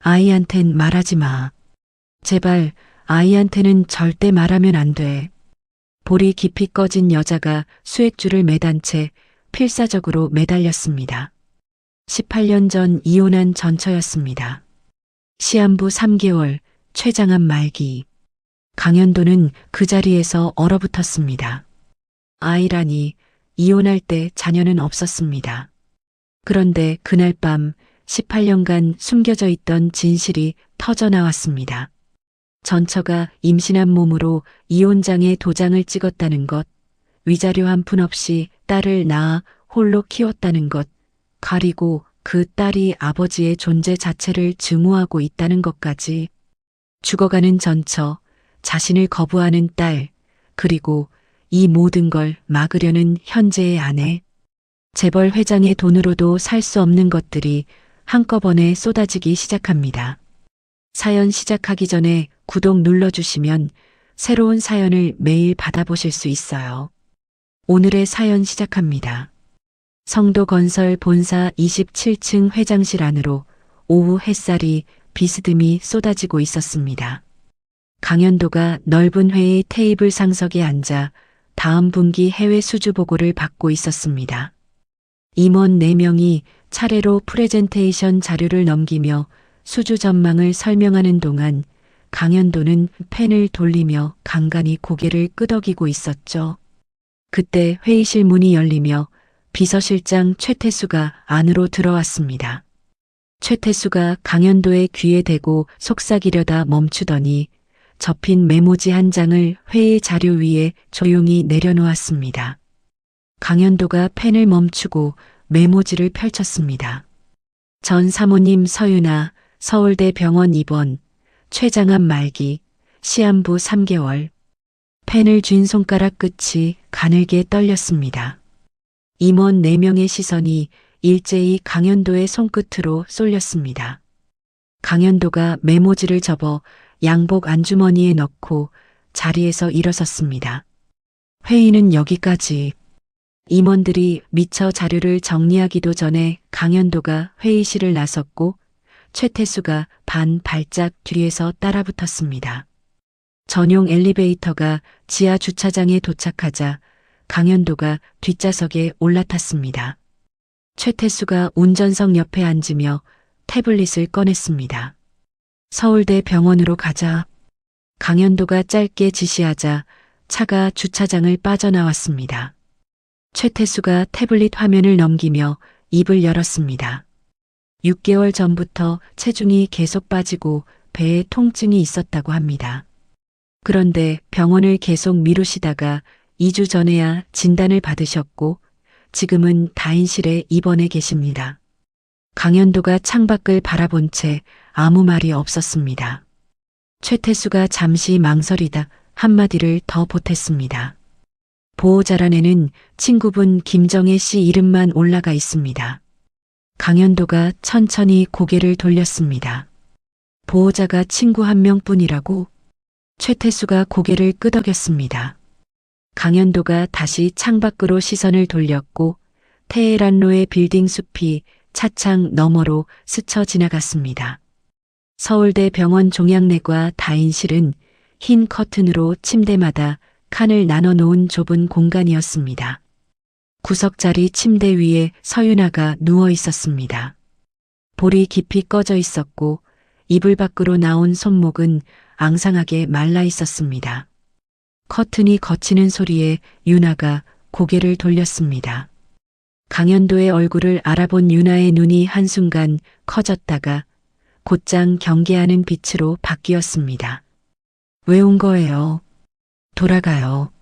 아이한텐 말하지 마. 제발 아이한테는 절대 말하면 안 돼. 볼이 깊이 꺼진 여자가 수액줄을 매단 채 필사적으로 매달렸습니다. 18년 전 이혼한 전처였습니다. 시한부 3개월, 췌장암 말기. 강현도는 그 자리에서 얼어붙었습니다. 아이라니, 이혼할 때 자녀는 없었습니다. 그런데 그날 밤 18년간 숨겨져 있던 진실이 터져 나왔습니다. 전처가 임신한 몸으로 이혼장에 도장을 찍었다는 것, 위자료 한 푼 없이 딸을 낳아 홀로 키웠다는 것, 가리고 그 딸이 아버지의 존재 자체를 증오하고 있다는 것까지, 죽어가는 전처, 자신을 거부하는 딸, 그리고 이 모든 걸 막으려는 현재의 아내, 재벌 회장의 돈으로도 살 수 없는 것들이 한꺼번에 쏟아지기 시작합니다. 사연 시작하기 전에 구독 눌러주시면 새로운 사연을 매일 받아보실 수 있어요. 오늘의 사연 시작합니다. 성도건설 본사 27층 회장실 안으로 오후 햇살이 비스듬히 쏟아지고 있었습니다. 강현도가 넓은 회의 테이블 상석에 앉아 다음 분기 해외 수주 보고를 받고 있었습니다. 임원 4명이 차례로 프레젠테이션 자료를 넘기며 수주 전망을 설명하는 동안 강현도는 펜을 돌리며 간간히 고개를 끄덕이고 있었죠. 그때 회의실 문이 열리며 비서실장 최태수가 안으로 들어왔습니다. 최태수가 강현도의 귀에 대고 속삭이려다 멈추더니 접힌 메모지 한 장을 회의 자료 위에 조용히 내려놓았습니다. 강현도가 펜을 멈추고 메모지를 펼쳤습니다. 전 사모님 서윤아, 서울대 병원 입원, 췌장암 말기, 시한부 3개월. 펜을 쥔 손가락 끝이 가늘게 떨렸습니다. 임원 4명의 시선이 일제히 강현도의 손끝으로 쏠렸습니다. 강현도가 메모지를 접어 양복 안주머니에 넣고 자리에서 일어섰습니다. 회의는 여기까지. 임원들이 미처 자료를 정리하기도 전에 강현도가 회의실을 나섰고 최태수가 반 발짝 뒤에서 따라붙었습니다. 전용 엘리베이터가 지하 주차장에 도착하자 강현도가 뒷좌석에 올라탔습니다. 최태수가 운전석 옆에 앉으며 태블릿을 꺼냈습니다. 서울대 병원으로 가자. 강현도가 짧게 지시하자 차가 주차장을 빠져나왔습니다. 최태수가 태블릿 화면을 넘기며 입을 열었습니다. 6개월 전부터 체중이 계속 빠지고 배에 통증이 있었다고 합니다. 그런데 병원을 계속 미루시다가 2주 전에야 진단을 받으셨고 지금은 다인실에 입원해 계십니다. 강현도가 창밖을 바라본 채 아무 말이 없었습니다. 최태수가 잠시 망설이다 한마디를 더 보탰습니다. 보호자란에는 친구분 김정혜 씨 이름만 올라가 있습니다. 강현도가 천천히 고개를 돌렸습니다. 보호자가 친구 한 명뿐이라고? 최태수가 고개를 끄덕였습니다. 강현도가 다시 창밖으로 시선을 돌렸고 테헤란로의 빌딩 숲이 차창 너머로 스쳐 지나갔습니다. 서울대 병원 종양내과 다인실은 흰 커튼으로 침대마다 칸을 나눠 놓은 좁은 공간이었습니다. 구석자리 침대 위에 서윤아가 누워 있었습니다. 볼이 깊이 꺼져 있었고 이불 밖으로 나온 손목은 앙상하게 말라 있었습니다. 커튼이 거치는 소리에 윤아가 고개를 돌렸습니다. 강현도의 얼굴을 알아본 윤아의 눈이 한순간 커졌다가 곧장 경계하는 빛으로 바뀌었습니다. 왜 온 거예요? 돌아가요.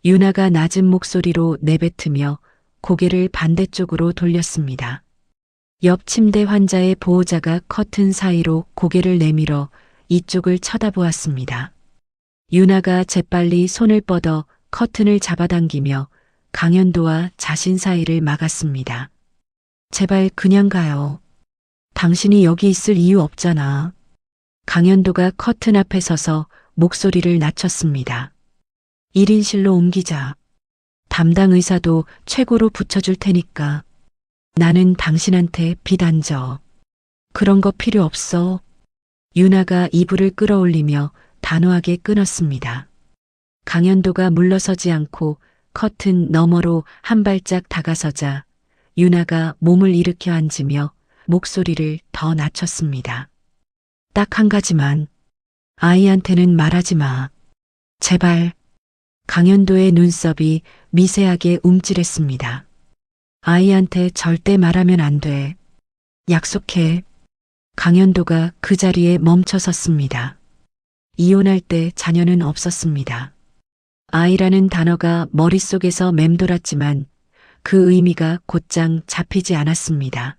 윤아가 낮은 목소리로 내뱉으며 고개를 반대쪽으로 돌렸습니다. 옆 침대 환자의 보호자가 커튼 사이로 고개를 내밀어 이쪽을 쳐다보았습니다. 윤아가 재빨리 손을 뻗어 커튼을 잡아당기며 강현도와 자신 사이를 막았습니다. 제발 그냥 가요. 당신이 여기 있을 이유 없잖아. 강현도가 커튼 앞에 서서 목소리를 낮췄습니다. 1인실로 옮기자. 담당 의사도 최고로 붙여줄 테니까. 나는 당신한테 빚 안 져. 그런 거 필요 없어. 유나가 이불을 끌어올리며 단호하게 끊었습니다. 강현도가 물러서지 않고 커튼 너머로 한 발짝 다가서자 유나가 몸을 일으켜 앉으며 목소리를 더 낮췄습니다. 딱 한 가지만 아이한테는 말하지 마. 제발. 강현도의 눈썹이 미세하게 움찔했습니다. 아이한테 절대 말하면 안 돼. 약속해. 강현도가 그 자리에 멈춰 섰습니다. 이혼할 때 자녀는 없었습니다. 아이라는 단어가 머릿속에서 맴돌았지만 그 의미가 곧장 잡히지 않았습니다.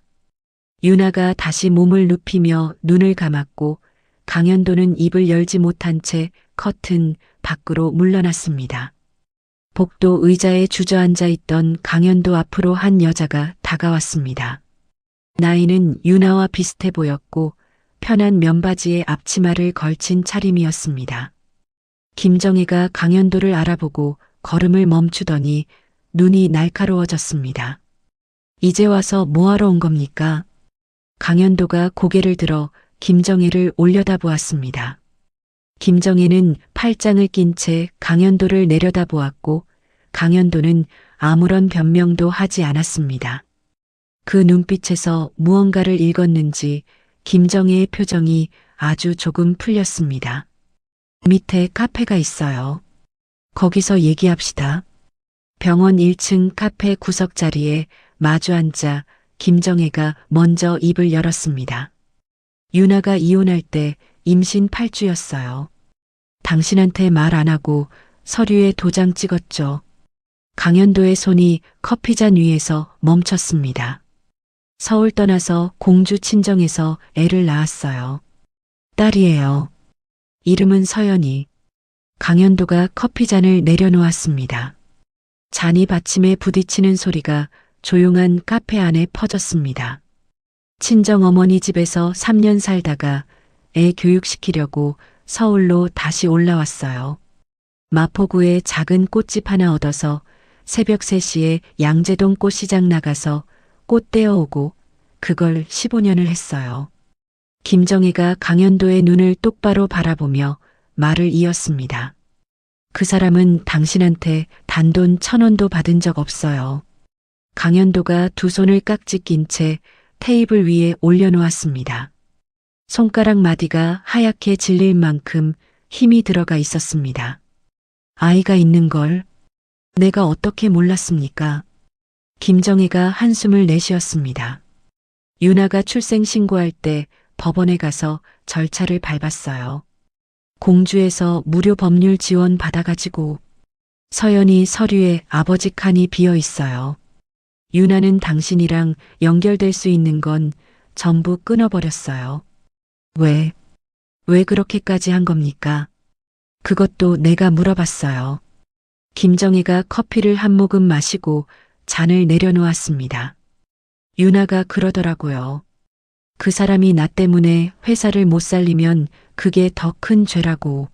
유나가 다시 몸을 눕히며 눈을 감았고 강현도는 입을 열지 못한 채 커튼 밖으로 물러났습니다. 복도 의자에 주저앉아 있던 강현도 앞으로 한 여자가 다가왔습니다. 나이는 유나와 비슷해 보였고 편한 면바지에 앞치마를 걸친 차림이었습니다. 김정희가 강현도를 알아보고 걸음을 멈추더니 눈이 날카로워졌습니다. 이제 와서 뭐하러 온 겁니까? 강현도가 고개를 들어 김정희를 올려다보았습니다. 김정희는 팔짱을 낀 채 강현도를 내려다보았고 강현도는 아무런 변명도 하지 않았습니다. 그 눈빛에서 무언가를 읽었는지 김정희의 표정이 아주 조금 풀렸습니다. 밑에 카페가 있어요. 거기서 얘기합시다. 병원 1층 카페 구석 자리에 마주 앉아 김정혜가 먼저 입을 열었습니다. 유나가 이혼할 때 임신 8주였어요. 당신한테 말 안 하고 서류에 도장 찍었죠. 강현도의 손이 커피잔 위에서 멈췄습니다. 서울 떠나서 공주 친정에서 애를 낳았어요. 딸이에요. 이름은 서연이. 강현도가 커피잔을 내려놓았습니다. 잔이 받침에 부딪히는 소리가 조용한 카페 안에 퍼졌습니다. 친정어머니 집에서 3년 살다가 애 교육시키려고 서울로 다시 올라왔어요. 마포구에 작은 꽃집 하나 얻어서 새벽 3시에 양재동 꽃시장 나가서 꽃 떼어오고 그걸 15년을 했어요. 김정희가 강현도의 눈을 똑바로 바라보며 말을 이었습니다. 그 사람은 당신한테 단돈 1,000원도 받은 적 없어요. 강현도가 두 손을 깍지 낀 채 테이블 위에 올려놓았습니다. 손가락 마디가 하얗게 질릴 만큼 힘이 들어가 있었습니다. 아이가 있는 걸 내가 어떻게 몰랐습니까? 김정희가 한숨을 내쉬었습니다. 유나가 출생 신고할 때 법원에 가서 절차를 밟았어요. 공주에서 무료 법률 지원 받아가지고 서연이 서류에 아버지 칸이 비어 있어요. 유나는 당신이랑 연결될 수 있는 건 전부 끊어버렸어요. 왜 그렇게까지 한 겁니까? 그것도 내가 물어봤어요. 김정희가 커피를 한 모금 마시고 잔을 내려놓았습니다. 유나가 그러더라고요. 그 사람이 나 때문에 회사를 못 살리면 그게 더 큰 죄라고.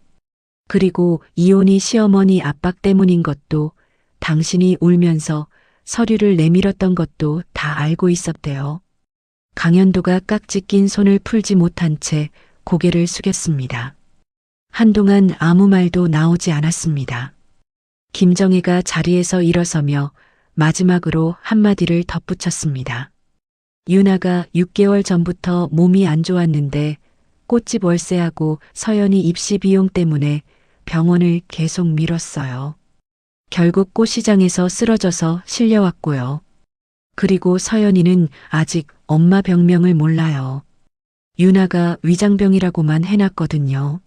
그리고 이혼이 시어머니 압박 때문인 것도 당신이 울면서 서류를 내밀었던 것도 다 알고 있었대요. 강현도가 깍지 낀 손을 풀지 못한 채 고개를 숙였습니다. 한동안 아무 말도 나오지 않았습니다. 김정희가 자리에서 일어서며 마지막으로 한마디를 덧붙였습니다. 유나가 6개월 전부터 몸이 안 좋았는데 꽃집 월세하고 서연이 입시 비용 때문에 병원을 계속 미뤘어요. 결국 꽃시장에서 쓰러져서 실려왔고요. 그리고 서연이는 아직 엄마 병명을 몰라요. 유나가 위장병이라고만 해놨거든요.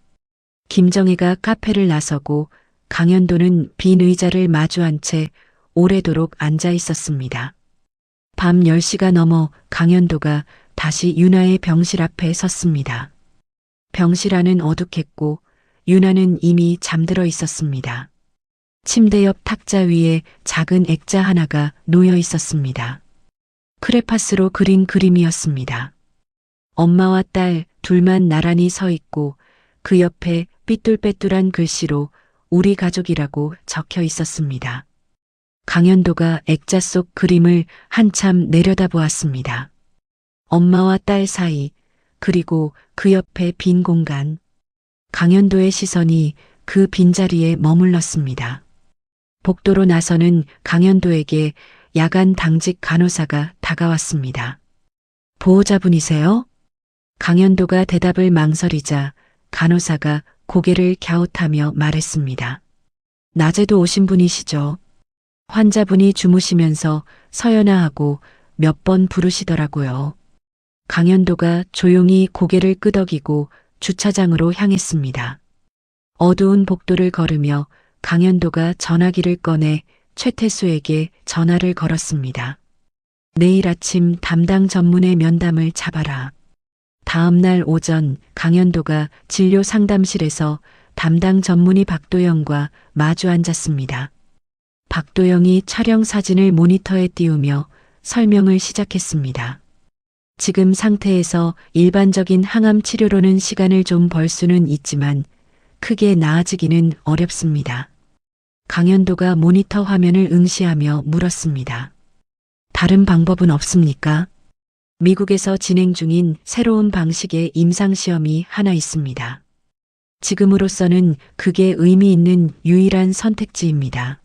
김정희가 카페를 나서고 강현도는 빈 의자를 마주한 채 오래도록 앉아 있었습니다. 밤 10시가 넘어 강현도가 다시 유나의 병실 앞에 섰습니다. 병실 안은 어둑했고 유나는 이미 잠들어 있었습니다. 침대 옆 탁자 위에 작은 액자 하나가 놓여 있었습니다. 크레파스로 그린 그림이었습니다. 엄마와 딸 둘만 나란히 서 있고 그 옆에 삐뚤빼뚤한 글씨로 우리 가족이라고 적혀 있었습니다. 강현도가 액자 속 그림을 한참 내려다보았습니다. 엄마와 딸 사이 그리고 그 옆에 빈 공간. 강현도의 시선이 그 빈자리에 머물렀습니다. 복도로 나서는 강현도에게 야간 당직 간호사가 다가왔습니다. 보호자분이세요? 강현도가 대답을 망설이자 간호사가 고개를 갸웃하며 말했습니다. 낮에도 오신 분이시죠? 환자분이 주무시면서 서연아 하고 몇 번 부르시더라고요. 강현도가 조용히 고개를 끄덕이고 주차장으로 향했습니다. 어두운 복도를 걸으며 강현도가 전화기를 꺼내 최태수에게 전화를 걸었습니다. 내일 아침 담당 전문의 면담을 잡아라. 다음 날 오전 강현도가 진료 상담실에서 담당 전문의 박도영과 마주 앉았습니다. 박도영이 촬영 사진을 모니터에 띄우며 설명을 시작했습니다. 지금 상태에서 일반적인 항암 치료로는 시간을 좀 벌 수는 있지만 크게 나아지기는 어렵습니다. 강현도가 모니터 화면을 응시하며 물었습니다. 다른 방법은 없습니까? 미국에서 진행 중인 새로운 방식의 임상시험이 하나 있습니다. 지금으로서는 그게 의미 있는 유일한 선택지입니다.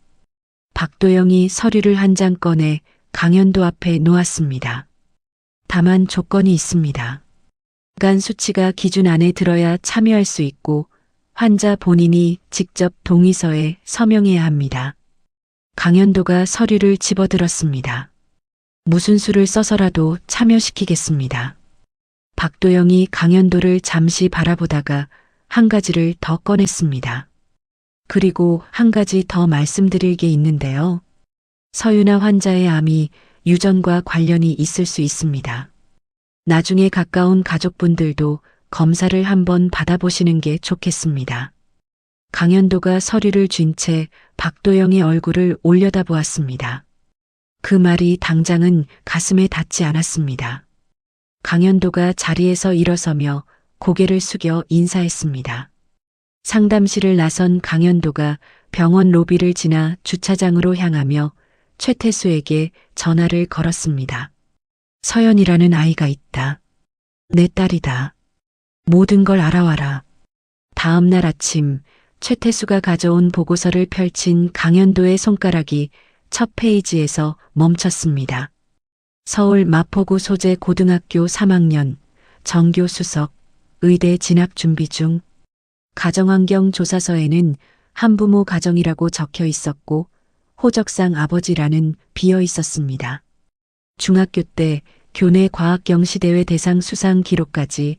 박도영이 서류를 한 장 꺼내 강현도 앞에 놓았습니다. 다만 조건이 있습니다. 간 수치가 기준 안에 들어야 참여할 수 있고 환자 본인이 직접 동의서에 서명해야 합니다. 강현도가 서류를 집어들었습니다. 무슨 수를 써서라도 참여시키겠습니다. 박도영이 강현도를 잠시 바라보다가 한 가지를 더 꺼냈습니다. 그리고 한 가지 더 말씀드릴 게 있는데요. 서윤아 환자의 암이 유전과 관련이 있을 수 있습니다. 나중에 가까운 가족분들도 검사를 한번 받아보시는 게 좋겠습니다. 강현도가 서류를 쥔 채 박도영의 얼굴을 올려다보았습니다. 그 말이 당장은 가슴에 닿지 않았습니다. 강현도가 자리에서 일어서며 고개를 숙여 인사했습니다. 상담실을 나선 강현도가 병원 로비를 지나 주차장으로 향하며 최태수에게 전화를 걸었습니다. 서연이라는 아이가 있다. 내 딸이다. 모든 걸 알아와라. 다음 날 아침 최태수가 가져온 보고서를 펼친 강현도의 손가락이 첫 페이지에서 멈췄습니다. 서울 마포구 소재 고등학교 3학년 정교 수석 의대 진학 준비 중. 가정환경 조사서에는 한부모 가정이라고 적혀 있었고 호적상 아버지라는 비어 있었습니다. 중학교 때 교내 과학경시대회 대상 수상 기록까지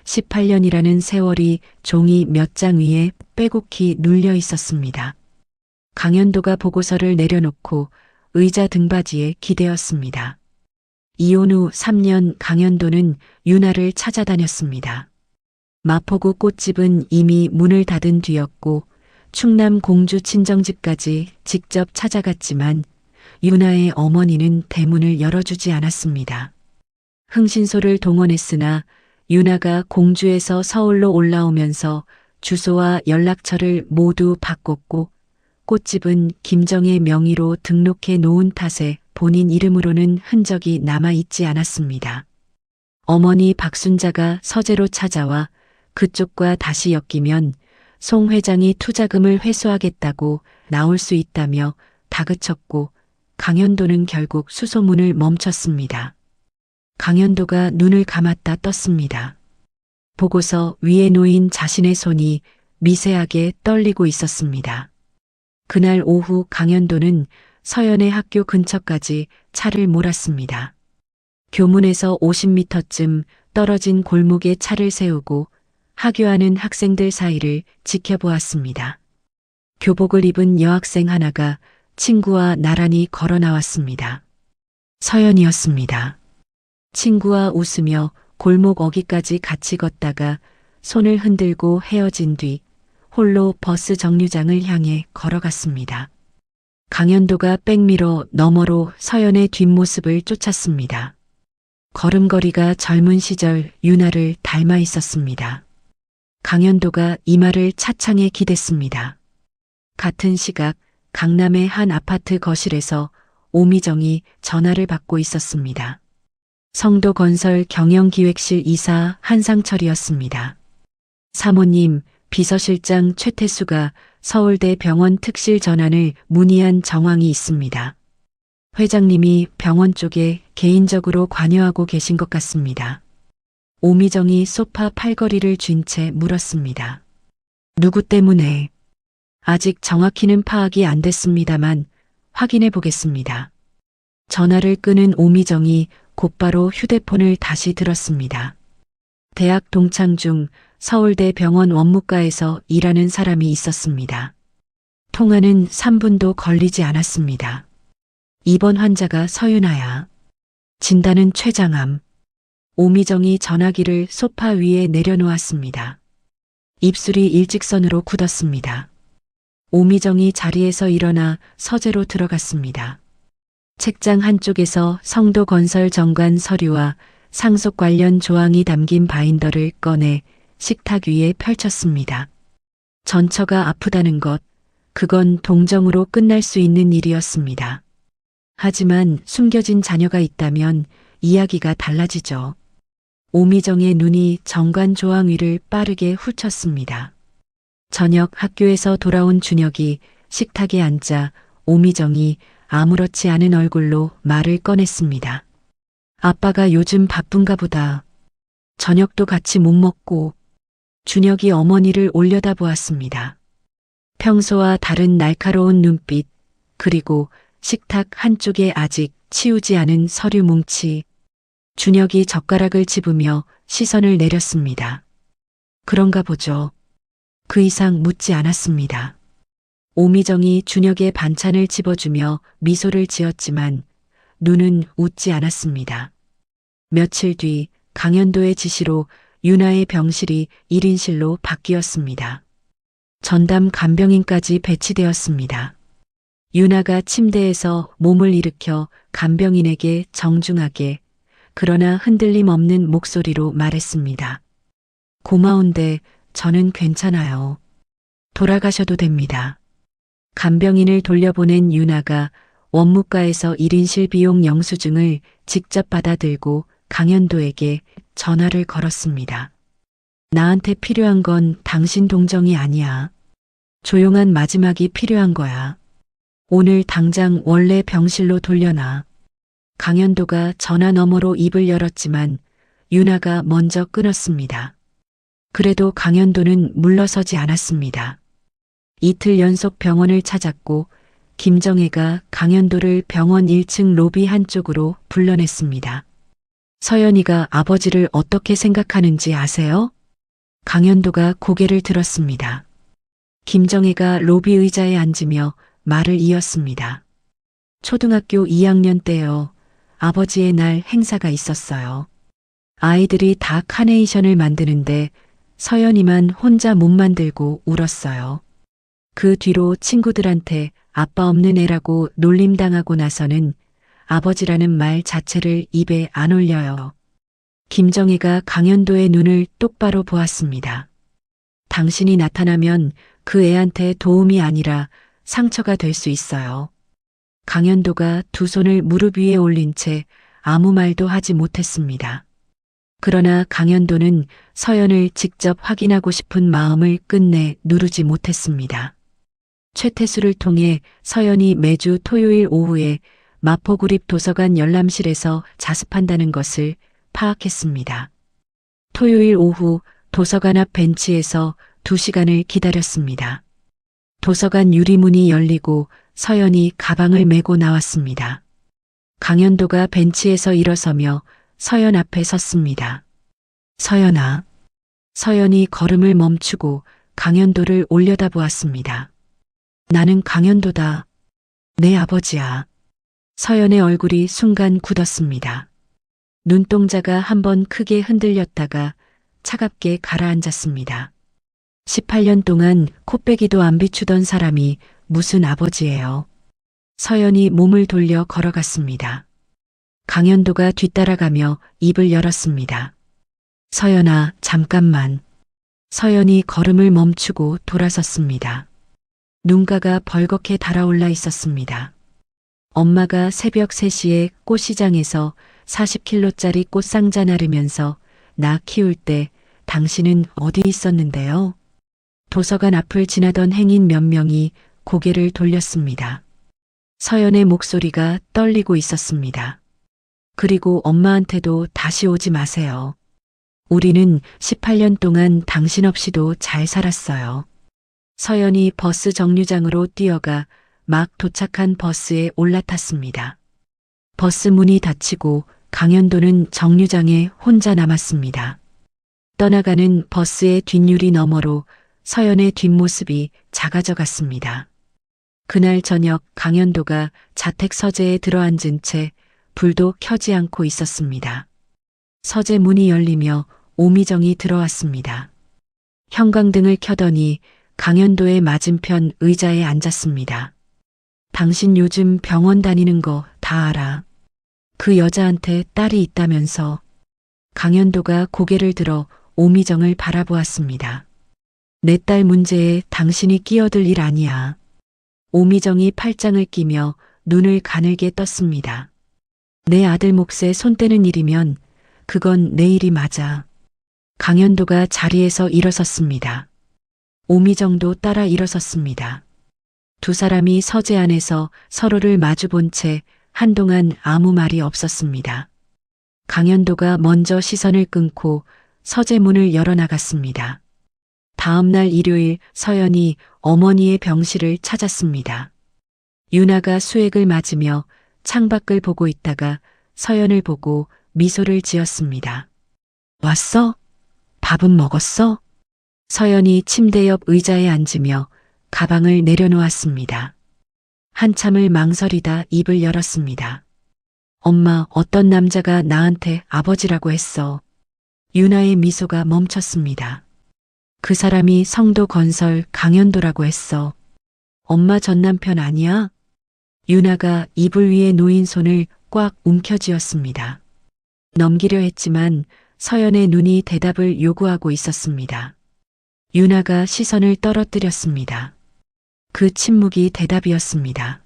18년이라는 세월이 종이 몇 장 위에 빼곡히 눌려 있었습니다. 강현도가 보고서를 내려놓고 의자 등받이에 기대었습니다. 이혼 후 3년 강현도는 윤아를 찾아다녔습니다. 마포구 꽃집은 이미 문을 닫은 뒤였고 충남 공주 친정집까지 직접 찾아갔지만 윤아의 어머니는 대문을 열어주지 않았습니다. 흥신소를 동원했으나 윤아가 공주에서 서울로 올라오면서 주소와 연락처를 모두 바꿨고 꽃집은 김정의 명의로 등록해 놓은 탓에 본인 이름으로는 흔적이 남아있지 않았습니다. 어머니 박순자가 서재로 찾아와 그쪽과 다시 엮이면 송 회장이 투자금을 회수하겠다고 나올 수 있다며 다그쳤고 강현도는 결국 수소문을 멈췄습니다. 강현도가 눈을 감았다 떴습니다. 보고서 위에 놓인 자신의 손이 미세하게 떨리고 있었습니다. 그날 오후 강현도는 서연의 학교 근처까지 차를 몰았습니다. 교문에서 50m쯤 떨어진 골목에 차를 세우고 하교하는 학생들 사이를 지켜보았습니다. 교복을 입은 여학생 하나가 친구와 나란히 걸어 나왔습니다. 서연이었습니다. 친구와 웃으며 골목 어귀까지 같이 걷다가 손을 흔들고 헤어진 뒤 홀로 버스 정류장을 향해 걸어갔습니다. 강현도가 백미러 너머로 서연의 뒷모습을 쫓았습니다. 걸음걸이가 젊은 시절 윤아를 닮아 있었습니다. 강현도가 이마를 차창에 기댔습니다. 같은 시각 강남의 한 아파트 거실에서 오미정이 전화를 받고 있었습니다. 성도건설 경영기획실 이사 한상철이었습니다. 사모님, 비서실장 최태수가 서울대 병원 특실 전환을 문의한 정황이 있습니다. 회장님이 병원 쪽에 개인적으로 관여하고 계신 것 같습니다. 오미정이 소파 팔걸이를 쥔 채 물었습니다. 누구 때문에? 아직 정확히는 파악이 안 됐습니다만 확인해 보겠습니다. 전화를 끊은 오미정이 곧바로 휴대폰을 다시 들었습니다. 대학 동창 중 서울대 병원 원무과에서 일하는 사람이 있었습니다. 통화는 3분도 걸리지 않았습니다. 입원 환자가 서윤아야. 진단은 췌장암. 오미정이 전화기를 소파 위에 내려놓았습니다. 입술이 일직선으로 굳었습니다. 오미정이 자리에서 일어나 서재로 들어갔습니다. 책장 한쪽에서 성도건설 정관 서류와 상속 관련 조항이 담긴 바인더를 꺼내 식탁 위에 펼쳤습니다. 전처가 아프다는 것, 그건 동정으로 끝날 수 있는 일이었습니다. 하지만 숨겨진 자녀가 있다면 이야기가 달라지죠. 오미정의 눈이 정관 조항 위를 빠르게 훑쳤습니다. 저녁 학교에서 돌아온 준혁이 식탁에 앉자 오미정이 아무렇지 않은 얼굴로 말을 꺼냈습니다. 아빠가 요즘 바쁜가 보다. 저녁도 같이 못 먹고. 준혁이 어머니를 올려다보았습니다. 평소와 다른 날카로운 눈빛, 그리고 식탁 한쪽에 아직 치우지 않은 서류 뭉치. 준혁이 젓가락을 집으며 시선을 내렸습니다. 그런가 보죠. 그 이상 묻지 않았습니다. 오미정이 준혁의 반찬을 집어주며 미소를 지었지만 눈은 웃지 않았습니다. 며칠 뒤 강현도의 지시로 윤아의 병실이 1인실로 바뀌었습니다. 전담 간병인까지 배치되었습니다. 윤아가 침대에서 몸을 일으켜 간병인에게 정중하게 그러나 흔들림 없는 목소리로 말했습니다. 고마운데 저는 괜찮아요. 돌아가셔도 됩니다. 간병인을 돌려보낸 윤아가 원무과에서 1인실 비용 영수증을 직접 받아들고 강현도에게 전화를 걸었습니다. 나한테 필요한 건 당신 동정이 아니야. 조용한 마지막이 필요한 거야. 오늘 당장 원래 병실로 돌려놔. 강현도가 전화 너머로 입을 열었지만 윤아가 먼저 끊었습니다. 그래도 강현도는 물러서지 않았습니다. 이틀 연속 병원을 찾았고 김정혜가 강현도를 병원 1층 로비 한쪽으로 불러냈습니다. 서연이가 아버지를 어떻게 생각하는지 아세요? 강현도가 고개를 들었습니다. 김정혜가 로비 의자에 앉으며 말을 이었습니다. 초등학교 2학년 때요. 아버지의 날 행사가 있었어요. 아이들이 다 카네이션을 만드는데 서연이만 혼자 못 만들고 울었어요. 그 뒤로 친구들한테 아빠 없는 애라고 놀림당하고 나서는 아버지라는 말 자체를 입에 안 올려요. 김정희가 강현도의 눈을 똑바로 보았습니다. 당신이 나타나면 그 애한테 도움이 아니라 상처가 될 수 있어요. 강현도가 두 손을 무릎 위에 올린 채 아무 말도 하지 못했습니다. 그러나 강현도는 서연을 직접 확인하고 싶은 마음을 끝내 누르지 못했습니다. 최태수를 통해 서연이 매주 토요일 오후에 마포구립 도서관 열람실에서 자습한다는 것을 파악했습니다. 토요일 오후 도서관 앞 벤치에서 2시간을 기다렸습니다. 도서관 유리문이 열리고 서연이 가방을 메고 나왔습니다. 강현도가 벤치에서 일어서며 서연 앞에 섰습니다. 서연아. 서연이 걸음을 멈추고 강현도를 올려다보았습니다. 나는 강현도다. 내 아버지야. 서연의 얼굴이 순간 굳었습니다. 눈동자가 한번 크게 흔들렸다가 차갑게 가라앉았습니다. 18년 동안 코빼기도 안 비추던 사람이 무슨 아버지예요. 서연이 몸을 돌려 걸어갔습니다. 강현도가 뒤따라가며 입을 열었습니다. 서연아, 잠깐만. 서연이 걸음을 멈추고 돌아섰습니다. 눈가가 벌겋게 달아올라 있었습니다. 엄마가 새벽 3시에 꽃시장에서 40kg짜리 꽃상자 나르면서 나 키울 때 당신은 어디 있었는데요? 도서관 앞을 지나던 행인 몇 명이 고개를 돌렸습니다. 서연의 목소리가 떨리고 있었습니다. 그리고 엄마한테도 다시 오지 마세요. 우리는 18년 동안 당신 없이도 잘 살았어요. 서연이 버스 정류장으로 뛰어가 막 도착한 버스에 올라탔습니다. 버스 문이 닫히고 강현도는 정류장에 혼자 남았습니다. 떠나가는 버스의 뒷유리 너머로 서연의 뒷모습이 작아져 갔습니다. 그날 저녁 강현도가 자택 서재에 들어앉은 채 불도 켜지 않고 있었습니다. 서재 문이 열리며 오미정이 들어왔습니다. 형광등을 켜더니 강현도의 맞은편 의자에 앉았습니다. 당신 요즘 병원 다니는 거 다 알아. 그 여자한테 딸이 있다면서. 강현도가 고개를 들어 오미정을 바라보았습니다. 내 딸 문제에 당신이 끼어들 일 아니야. 오미정이 팔짱을 끼며 눈을 가늘게 떴습니다. 내 아들 몫에 손 떼는 일이면 그건 내 일이 맞아. 강현도가 자리에서 일어섰습니다. 오미정도 따라 일어섰습니다. 두 사람이 서재 안에서 서로를 마주본 채 한동안 아무 말이 없었습니다. 강현도가 먼저 시선을 끊고 서재 문을 열어나갔습니다. 다음 날 일요일 서연이 어머니의 병실을 찾았습니다. 유나가 수액을 맞으며 창밖을 보고 있다가 서연을 보고 미소를 지었습니다. 왔어? 밥은 먹었어? 서연이 침대 옆 의자에 앉으며 가방을 내려놓았습니다. 한참을 망설이다 입을 열었습니다. 엄마, 어떤 남자가 나한테 아버지라고 했어. 유나의 미소가 멈췄습니다. 그 사람이 성도 건설 강현도라고 했어. 엄마 전 남편 아니야? 유나가 이불 위에 놓인 손을 꽉 움켜쥐었습니다. 넘기려 했지만 서연의 눈이 대답을 요구하고 있었습니다. 유나가 시선을 떨어뜨렸습니다. 그 침묵이 대답이었습니다.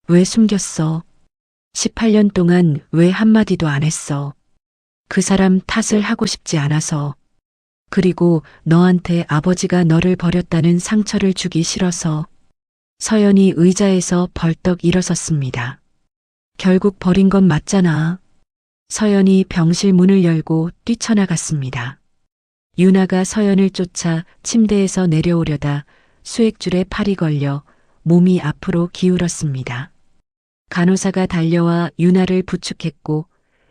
왜 숨겼어? 18년 동안 왜 한마디도 안 했어? 그 사람 탓을 하고 싶지 않아서. 그리고 너한테 아버지가 너를 버렸다는 상처를 주기 싫어서. 서연이 의자에서 벌떡 일어섰습니다. 결국 버린 건 맞잖아. 서연이 병실 문을 열고 뛰쳐나갔습니다. 유나가 서연을 쫓아 침대에서 내려오려다 수액줄에 팔이 걸려 몸이 앞으로 기울었습니다. 간호사가 달려와 유나를 부축했고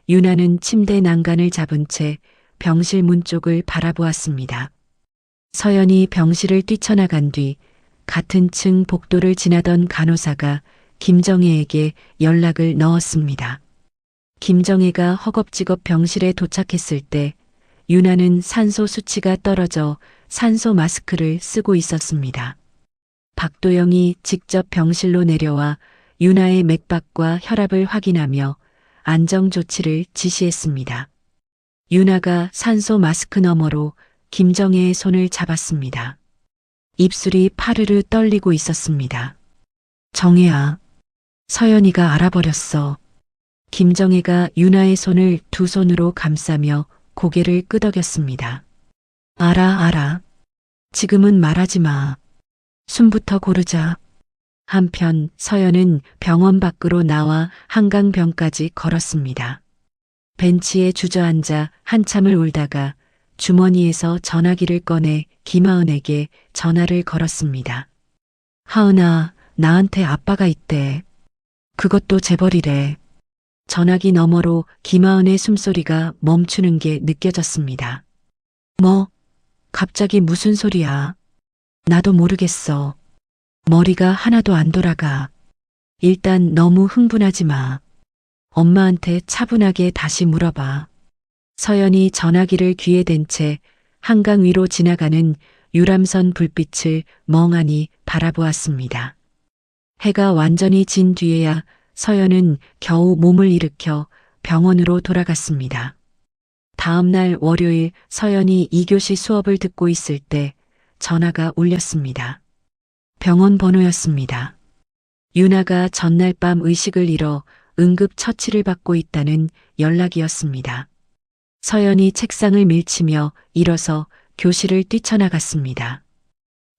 유나는 침대 난간을 잡은 채 병실 문 쪽을 바라보았습니다. 서연이 병실을 뛰쳐나간 뒤 같은 층 복도를 지나던 간호사가 김정혜에게 연락을 넣었습니다. 김정혜가 허겁지겁 병실에 도착했을 때 유나는 산소 수치가 떨어져 산소 마스크를 쓰고 있었습니다. 박도영이 직접 병실로 내려와 유나의 맥박과 혈압을 확인하며 안정 조치를 지시했습니다. 유나가 산소 마스크 너머로 김정혜의 손을 잡았습니다. 입술이 파르르 떨리고 있었습니다. 정혜야, 서연이가 알아버렸어. 김정혜가 유나의 손을 두 손으로 감싸며 고개를 끄덕였습니다. 알아. 지금은 말하지 마. 숨부터 고르자. 한편 서연은 병원 밖으로 나와 한강변까지 걸었습니다. 벤치에 주저앉아 한참을 울다가 주머니에서 전화기를 꺼내 김하은에게 전화를 걸었습니다. 하은아, 나한테 아빠가 있대. 그것도 재벌이래. 전화기 너머로 김하은의 숨소리가 멈추는 게 느껴졌습니다. 뭐? 갑자기 무슨 소리야? 나도 모르겠어. 머리가 하나도 안 돌아가. 일단 너무 흥분하지 마. 엄마한테 차분하게 다시 물어봐. 서연이 전화기를 귀에 댄 채 한강 위로 지나가는 유람선 불빛을 멍하니 바라보았습니다. 해가 완전히 진 뒤에야 서연은 겨우 몸을 일으켜 병원으로 돌아갔습니다. 다음 날 월요일 서연이 2교시 수업을 듣고 있을 때 전화가 울렸습니다. 병원 번호였습니다. 유나가 전날 밤 의식을 잃어 응급 처치를 받고 있다는 연락이었습니다. 서연이 책상을 밀치며 일어서 교실을 뛰쳐나갔습니다.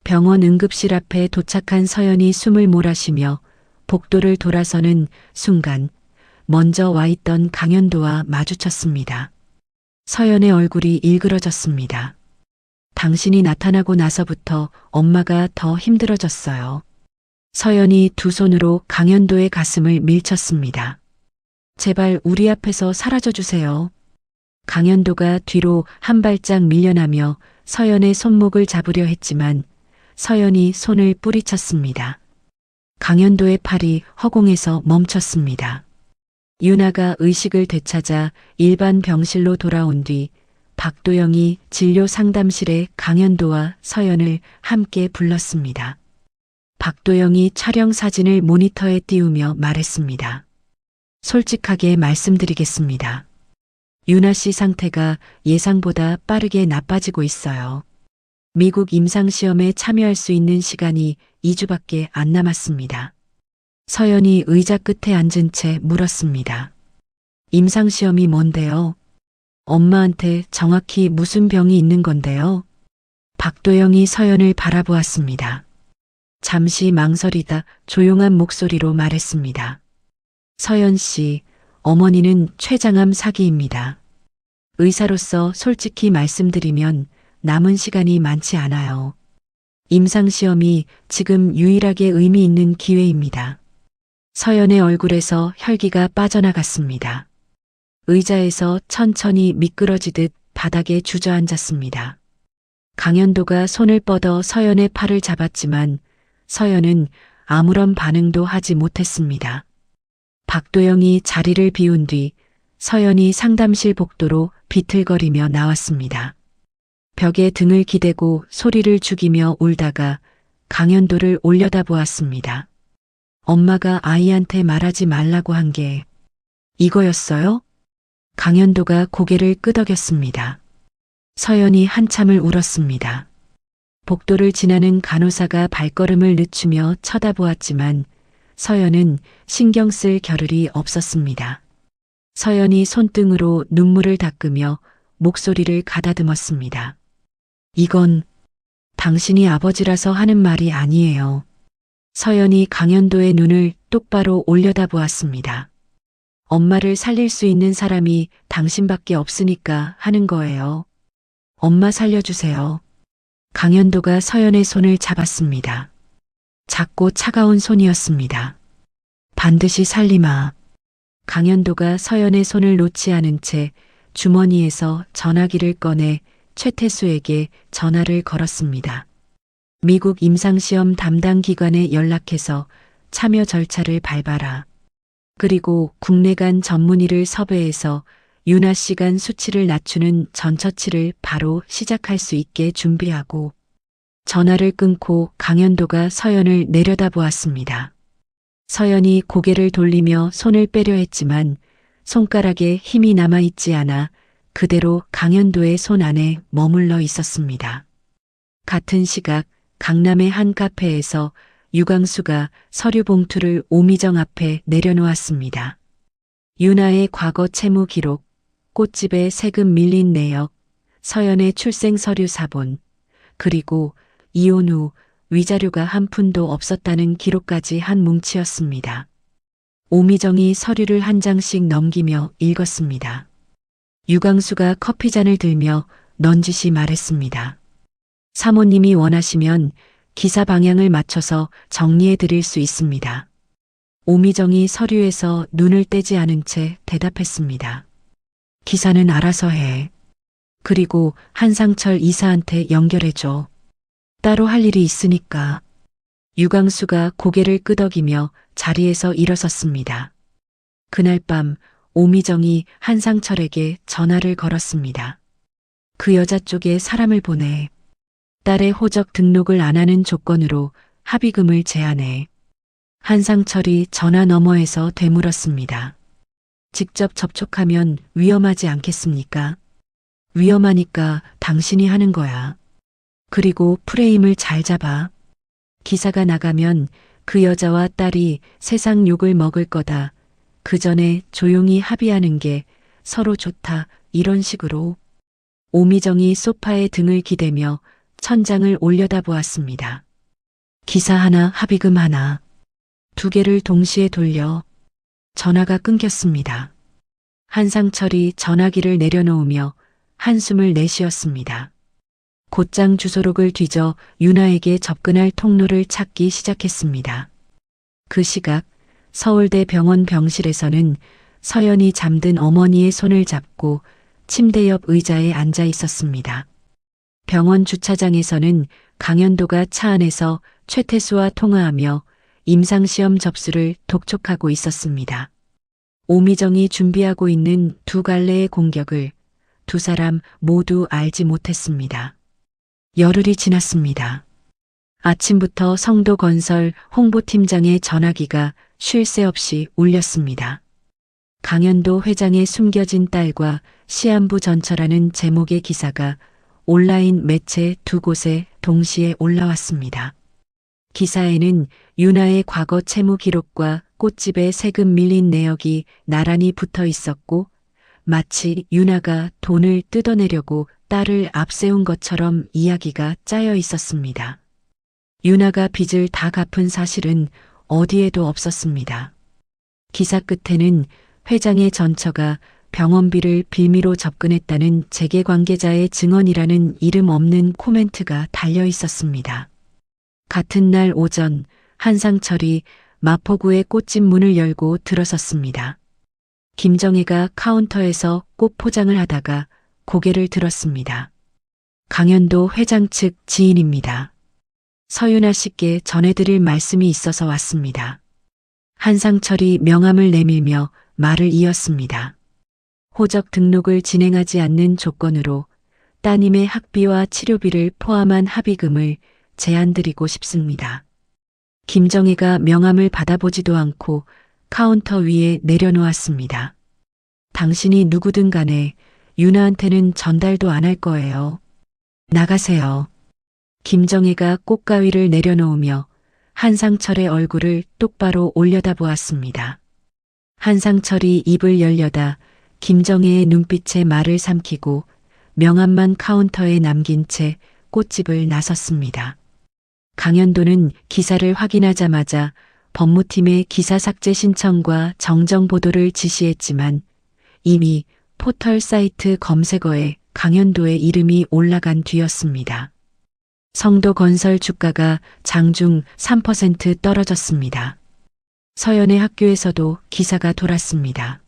병원 응급실 앞에 도착한 서연이 숨을 몰아쉬며 복도를 돌아서는 순간 먼저 와 있던 강현도와 마주쳤습니다. 서연의 얼굴이 일그러졌습니다. 당신이 나타나고 나서부터 엄마가 더 힘들어졌어요. 서연이 두 손으로 강현도의 가슴을 밀쳤습니다. 제발 우리 앞에서 사라져 주세요. 강현도가 뒤로 한 발짝 밀려나며 서연의 손목을 잡으려 했지만 서연이 손을 뿌리쳤습니다. 강현도의 팔이 허공에서 멈췄습니다. 유나가 의식을 되찾아 일반 병실로 돌아온 뒤 박도영이 진료 상담실에 강현도와 서연을 함께 불렀습니다. 박도영이 촬영 사진을 모니터에 띄우며 말했습니다. 솔직하게 말씀드리겠습니다. 유나 씨 상태가 예상보다 빠르게 나빠지고 있어요. 미국 임상시험에 참여할 수 있는 시간이 2주밖에 안 남았습니다. 서연이 의자 끝에 앉은 채 물었습니다. 임상시험이 뭔데요? 엄마한테 정확히 무슨 병이 있는 건데요? 박도영이 서연을 바라보았습니다. 잠시 망설이다 조용한 목소리로 말했습니다. 서연 씨, 어머니는 췌장암 사기입니다. 의사로서 솔직히 말씀드리면 남은 시간이 많지 않아요. 임상시험이 지금 유일하게 의미 있는 기회입니다. 서연의 얼굴에서 혈기가 빠져나갔습니다. 의자에서 천천히 미끄러지듯 바닥에 주저앉았습니다. 강현도가 손을 뻗어 서연의 팔을 잡았지만 서연은 아무런 반응도 하지 못했습니다. 박도영이 자리를 비운 뒤 서연이 상담실 복도로 비틀거리며 나왔습니다. 벽에 등을 기대고 소리를 죽이며 울다가 강현도를 올려다보았습니다. 엄마가 아이한테 말하지 말라고 한 게 이거였어요? 강현도가 고개를 끄덕였습니다. 서연이 한참을 울었습니다. 복도를 지나는 간호사가 발걸음을 늦추며 쳐다보았지만 서연은 신경 쓸 겨를이 없었습니다. 서연이 손등으로 눈물을 닦으며 목소리를 가다듬었습니다. 이건 당신이 아버지라서 하는 말이 아니에요. 서연이 강현도의 눈을 똑바로 올려다보았습니다. 엄마를 살릴 수 있는 사람이 당신밖에 없으니까 하는 거예요. 엄마 살려주세요. 강현도가 서연의 손을 잡았습니다. 작고 차가운 손이었습니다. 반드시 살리마. 강현도가 서연의 손을 놓지 않은 채 주머니에서 전화기를 꺼내 최태수에게 전화를 걸었습니다. 미국 임상시험 담당 기관에 연락해서 참여 절차를 밟아라. 그리고 국내 간 전문의를 섭외해서 유나 씨 간 수치를 낮추는 전처치를 바로 시작할 수 있게 준비하고. 전화를 끊고 강현도가 서연을 내려다보았습니다. 서연이 고개를 돌리며 손을 빼려 했지만 손가락에 힘이 남아있지 않아 그대로 강현도의 손 안에 머물러 있었습니다. 같은 시각 강남의 한 카페에서 유광수가 서류 봉투를 오미정 앞에 내려놓았습니다. 유나의 과거 채무 기록, 꽃집에 세금 밀린 내역, 서연의 출생 서류 사본, 그리고 이혼 후 위자료가 한 푼도 없었다는 기록까지 한 뭉치였습니다. 오미정이 서류를 한 장씩 넘기며 읽었습니다. 유광수가 커피잔을 들며 넌지시 말했습니다. 사모님이 원하시면 기사 방향을 맞춰서 정리해 드릴 수 있습니다. 오미정이 서류에서 눈을 떼지 않은 채 대답했습니다. 기사는 알아서 해. 그리고 한상철 이사한테 연결해줘. 따로 할 일이 있으니까. 유광수가 고개를 끄덕이며 자리에서 일어섰습니다. 그날 밤 오미정이 한상철에게 전화를 걸었습니다. 그 여자 쪽에 사람을 보내. 딸의 호적 등록을 안 하는 조건으로 합의금을 제한해. 한상철이 전화 너머에서 되물었습니다. 직접 접촉하면 위험하지 않겠습니까? 위험하니까 당신이 하는 거야. 그리고 프레임을 잘 잡아. 기사가 나가면 그 여자와 딸이 세상 욕을 먹을 거다. 그 전에 조용히 합의하는 게 서로 좋다, 이런 식으로. 오미정이 소파에 등을 기대며 천장을 올려다보았습니다. 기사 하나, 합의금 하나. 두 개를 동시에 돌려 전화가 끊겼습니다. 한상철이 전화기를 내려놓으며 한숨을 내쉬었습니다. 곧장 주소록을 뒤져 유나에게 접근할 통로를 찾기 시작했습니다. 그 시각 서울대 병원 병실에서는 서연이 잠든 어머니의 손을 잡고 침대 옆 의자에 앉아 있었습니다. 병원 주차장에서는 강현도가 차 안에서 최태수와 통화하며 임상시험 접수를 독촉하고 있었습니다. 오미정이 준비하고 있는 두 갈래의 공격을 두 사람 모두 알지 못했습니다. 열흘이 지났습니다. 아침부터 성도건설 홍보팀장의 전화기가 쉴 새 없이 울렸습니다. 강현도 회장의 숨겨진 딸과 시한부 전처라는 제목의 기사가 온라인 매체 두 곳에 동시에 올라왔습니다. 기사에는 유나의 과거 채무 기록과 꽃집에 세금 밀린 내역이 나란히 붙어 있었고 마치 유나가 돈을 뜯어내려고 딸을 앞세운 것처럼 이야기가 짜여 있었습니다. 유나가 빚을 다 갚은 사실은 어디에도 없었습니다. 기사 끝에는 회장의 전처가 병원비를 빌미로 접근했다는 재계 관계자의 증언이라는 이름 없는 코멘트가 달려 있었습니다. 같은 날 오전 한상철이 마포구의 꽃집 문을 열고 들어섰습니다. 김정혜가 카운터에서 꽃 포장을 하다가 고개를 들었습니다. 강현도 회장 측 지인입니다. 서윤아 씨께 전해드릴 말씀이 있어서 왔습니다. 한상철이 명함을 내밀며 말을 이었습니다. 호적 등록을 진행하지 않는 조건으로 따님의 학비와 치료비를 포함한 합의금을 제안드리고 싶습니다. 김정혜가 명함을 받아보지도 않고 카운터 위에 내려놓았습니다. 당신이 누구든 간에 유나한테는 전달도 안 할 거예요. 나가세요. 김정혜가 꽃가위를 내려놓으며 한상철의 얼굴을 똑바로 올려다보았습니다. 한상철이 입을 열려다 김정혜의 눈빛에 말을 삼키고 명함만 카운터에 남긴 채 꽃집을 나섰습니다. 강현도는 기사를 확인하자마자 법무팀에 기사 삭제 신청과 정정 보도를 지시했지만 이미 포털 사이트 검색어에 강현도의 이름이 올라간 뒤였습니다. 성도건설 주가가 장중 3% 떨어졌습니다. 서연의 학교에서도 기사가 돌았습니다.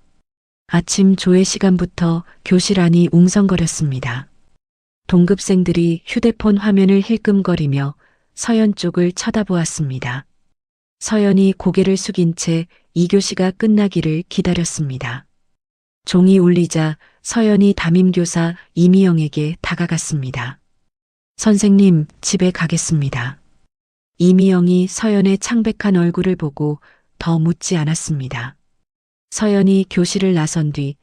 아침 조회 시간부터 교실 안이 웅성거렸습니다. 동급생들이 휴대폰 화면을 힐끔거리며 서연 쪽을 쳐다보았습니다. 서연이 고개를 숙인 채 2교시가 끝나기를 기다렸습니다. 종이 울리자 서연이 담임교사 이미영에게 다가갔습니다. 선생님, 집에 가겠습니다. 이미영이 서연의 창백한 얼굴을 보고 더 묻지 않았습니다. 서연이 교실을 나선 뒤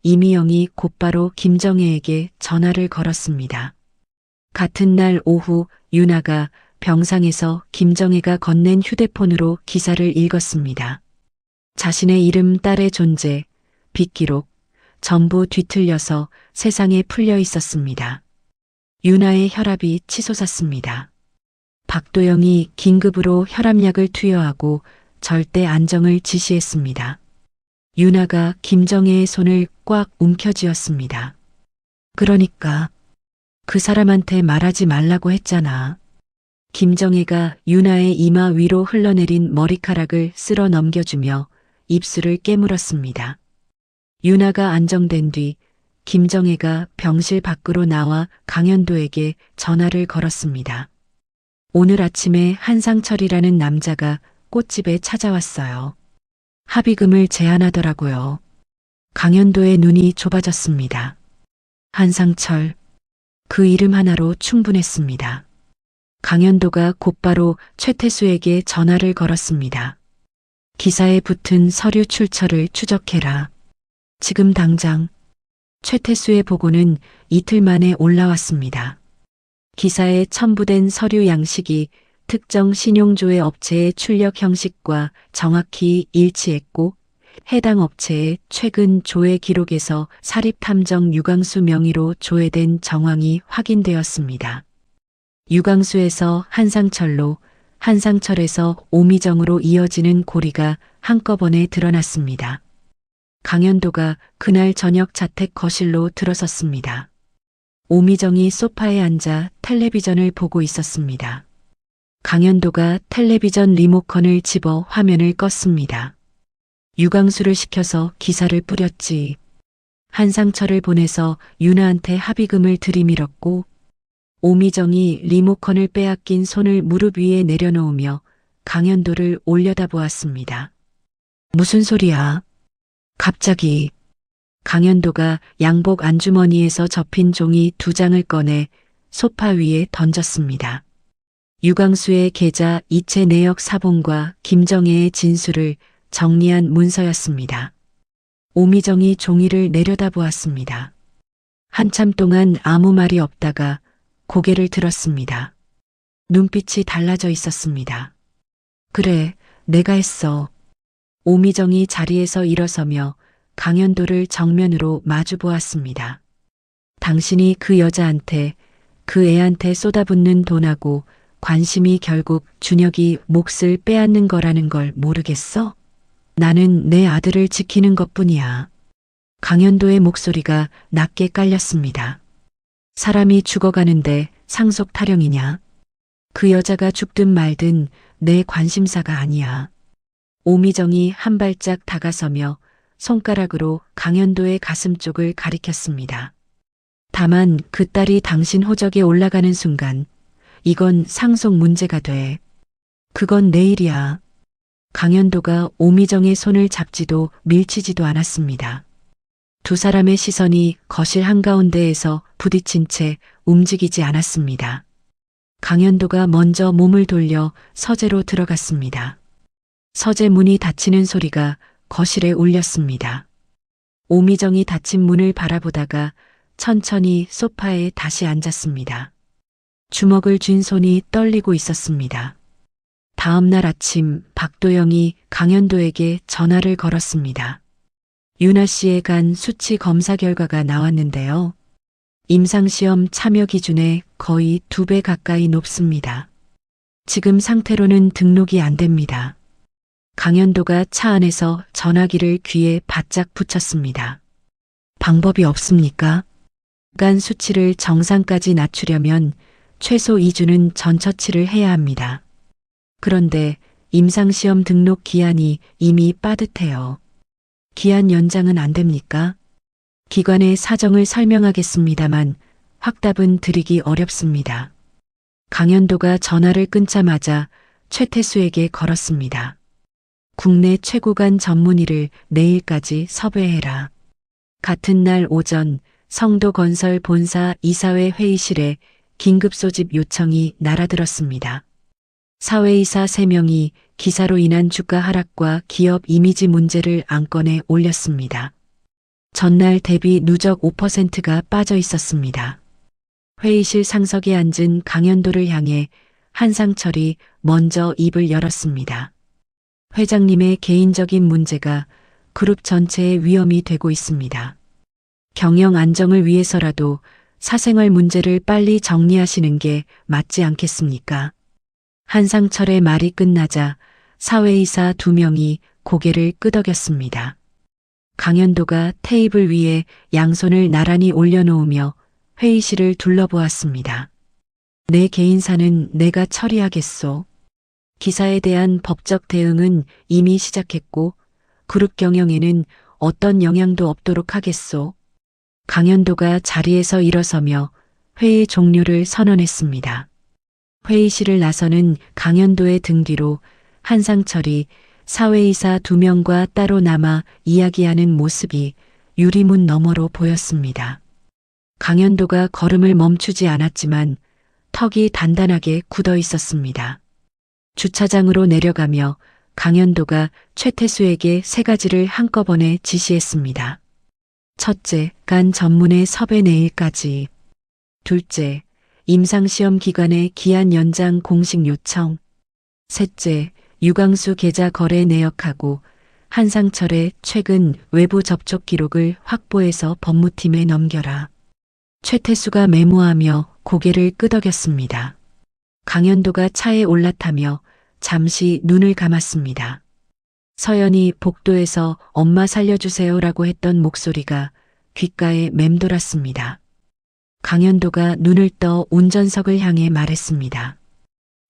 이미영이 곧바로 김정혜에게 전화를 걸었습니다. 같은 날 오후 유나가 병상에서 김정혜가 건넨 휴대폰으로 기사를 읽었습니다. 자신의 이름, 딸의 존재, 빚기록 전부 뒤틀려서 세상에 풀려 있었습니다. 유나의 혈압이 치솟았습니다. 박도영이 긴급으로 혈압약을 투여하고 절대 안정을 지시했습니다. 유나가 김정혜의 손을 꽉 움켜쥐었습니다. 그러니까 그 사람한테 말하지 말라고 했잖아. 김정혜가 유나의 이마 위로 흘러내린 머리카락을 쓸어 넘겨주며 입술을 깨물었습니다. 유나가 안정된 뒤 김정혜가 병실 밖으로 나와 강현도에게 전화를 걸었습니다. 오늘 아침에 한상철이라는 남자가 꽃집에 찾아왔어요. 합의금을 제안하더라고요. 강현도의 눈이 좁아졌습니다. 한상철, 그 이름 하나로 충분했습니다. 강현도가 곧바로 최태수에게 전화를 걸었습니다. 기사에 붙은 서류 출처를 추적해라. 지금 당장. 최태수의 보고는 이틀 만에 올라왔습니다. 기사에 첨부된 서류 양식이 특정 신용조회 업체의 출력 형식과 정확히 일치했고 해당 업체의 최근 조회 기록에서 사립탐정 유광수 명의로 조회된 정황이 확인되었습니다. 유광수에서 한상철로, 한상철에서 오미정으로 이어지는 고리가 한꺼번에 드러났습니다. 강현도가 그날 저녁 자택 거실로 들어섰습니다. 오미정이 소파에 앉아 텔레비전을 보고 있었습니다. 강현도가 텔레비전 리모컨을 집어 화면을 껐습니다. 유광수를 시켜서 기사를 뿌렸지. 한상철을 보내서 윤아한테 합의금을 들이밀었고, 오미정이 리모컨을 빼앗긴 손을 무릎 위에 내려놓으며 강현도를 올려다보았습니다. 무슨 소리야? 갑자기. 강현도가 양복 안주머니에서 접힌 종이 2장을 꺼내 소파 위에 던졌습니다. 유광수의 계좌 이체 내역 사본과 김정혜의 진술을 정리한 문서였습니다. 오미정이 종이를 내려다보았습니다. 한참 동안 아무 말이 없다가 고개를 들었습니다. 눈빛이 달라져 있었습니다. 그래, 내가 했어. 오미정이 자리에서 일어서며 강현도를 정면으로 마주 보았습니다. 당신이 그 여자한테, 그 애한테 쏟아붓는 돈하고 관심이 결국 준혁이 몫을 빼앗는 거라는 걸 모르겠어? 나는 내 아들을 지키는 것뿐이야. 강현도의 목소리가 낮게 깔렸습니다. 사람이 죽어가는데 상속 타령이냐? 그 여자가 죽든 말든 내 관심사가 아니야. 오미정이 한 발짝 다가서며 손가락으로 강현도의 가슴 쪽을 가리켰습니다. 다만 그 딸이 당신 호적에 올라가는 순간 이건 상속 문제가 돼. 그건 내일이야. 강현도가 오미정의 손을 잡지도 밀치지도 않았습니다. 두 사람의 시선이 거실 한가운데에서 부딪힌 채 움직이지 않았습니다. 강현도가 먼저 몸을 돌려 서재로 들어갔습니다. 서재 문이 닫히는 소리가 거실에 울렸습니다. 오미정이 닫힌 문을 바라보다가 천천히 소파에 다시 앉았습니다. 주먹을 쥔 손이 떨리고 있었습니다. 다음 날 아침 박도영이 강현도에게 전화를 걸었습니다. 윤아 씨의 간 수치 검사 결과가 나왔는데요. 임상시험 참여 기준에 거의 2배 가까이 높습니다. 지금 상태로는 등록이 안 됩니다. 강현도가 차 안에서 전화기를 귀에 바짝 붙였습니다. 방법이 없습니까? 간 수치를 정상까지 낮추려면 최소 2주는 전처치를 해야 합니다. 그런데 임상시험 등록 기한이 이미 빠듯해요. 기한 연장은 안 됩니까? 기관의 사정을 설명하겠습니다만 확답은 드리기 어렵습니다. 강현도가 전화를 끊자마자 최태수에게 걸었습니다. 국내 최고간 전문의를 내일까지 섭외해라. 같은 날 오전 성도건설 본사 이사회 회의실에 긴급 소집 요청이 날아들었습니다. 사회이사 3명이 기사로 인한 주가 하락과 기업 이미지 문제를 안건에 올렸습니다. 전날 대비 누적 5%가 빠져 있었습니다. 회의실 상석에 앉은 강현도를 향해 한상철이 먼저 입을 열었습니다. 회장님의 개인적인 문제가 그룹 전체의 위험이 되고 있습니다. 경영 안정을 위해서라도 사생활 문제를 빨리 정리하시는 게 맞지 않겠습니까? 한상철의 말이 끝나자 사회이사 2명이 고개를 끄덕였습니다. 강현도가 테이블 위에 양손을 나란히 올려놓으며 회의실을 둘러보았습니다. 내 개인사는 내가 처리하겠소. 기사에 대한 법적 대응은 이미 시작했고 그룹 경영에는 어떤 영향도 없도록 하겠소. 강현도가 자리에서 일어서며 회의 종료를 선언했습니다. 회의실을 나서는 강현도의 등 뒤로 한상철이 사회이사 2명과 따로 남아 이야기하는 모습이 유리문 너머로 보였습니다. 강현도가 걸음을 멈추지 않았지만 턱이 단단하게 굳어 있었습니다. 주차장으로 내려가며 강현도가 최태수에게 3가지를 한꺼번에 지시했습니다. 첫째, 간 전문의 섭외 내일까지. 둘째, 임상시험 기간의 기한 연장 공식 요청. 셋째, 유광수 계좌 거래 내역하고 한상철의 최근 외부 접촉 기록을 확보해서 법무팀에 넘겨라. 최태수가 메모하며 고개를 끄덕였습니다. 강현도가 차에 올라타며 잠시 눈을 감았습니다. 서연이 복도에서 엄마 살려주세요라고 했던 목소리가 귓가에 맴돌았습니다. 강현도가 눈을 떠 운전석을 향해 말했습니다.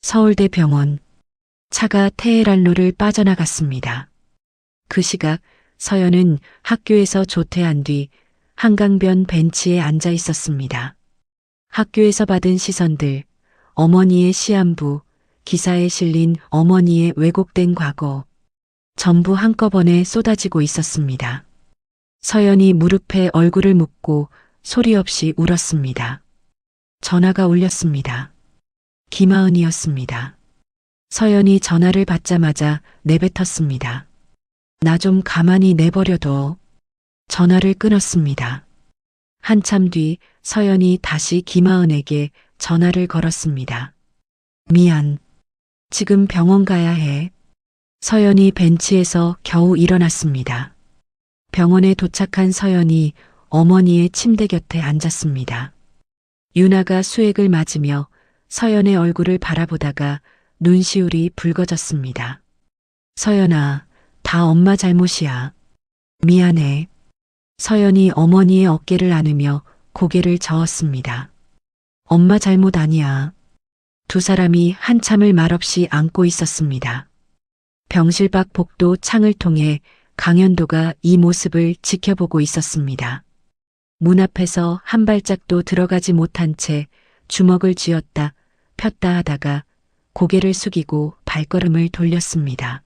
서울대병원. 차가 테헤란로를 빠져나갔습니다. 그 시각 서연은 학교에서 조퇴한 뒤 한강변 벤치에 앉아 있었습니다. 학교에서 받은 시선들, 어머니의 시한부, 기사에 실린 어머니의 왜곡된 과거, 전부 한꺼번에 쏟아지고 있었습니다. 서연이 무릎에 얼굴을 묻고 소리 없이 울었습니다. 전화가 울렸습니다. 김하은이었습니다. 서연이 전화를 받자마자 내뱉었습니다. 나 좀 가만히 내버려둬. 전화를 끊었습니다. 한참 뒤 서연이 다시 김하은에게 전화를 걸었습니다. 미안. 지금 병원 가야 해. 서연이 벤치에서 겨우 일어났습니다. 병원에 도착한 서연이 어머니의 침대 곁에 앉았습니다. 유나가 수액을 맞으며 서연의 얼굴을 바라보다가 눈시울이 붉어졌습니다. 서연아, 다 엄마 잘못이야. 미안해. 서연이 어머니의 어깨를 안으며 고개를 저었습니다. 엄마 잘못 아니야. 두 사람이 한참을 말없이 안고 있었습니다. 병실 밖 복도 창을 통해 강현도가 이 모습을 지켜보고 있었습니다. 문 앞에서 한 발짝도 들어가지 못한 채 주먹을 쥐었다 폈다 하다가 고개를 숙이고 발걸음을 돌렸습니다.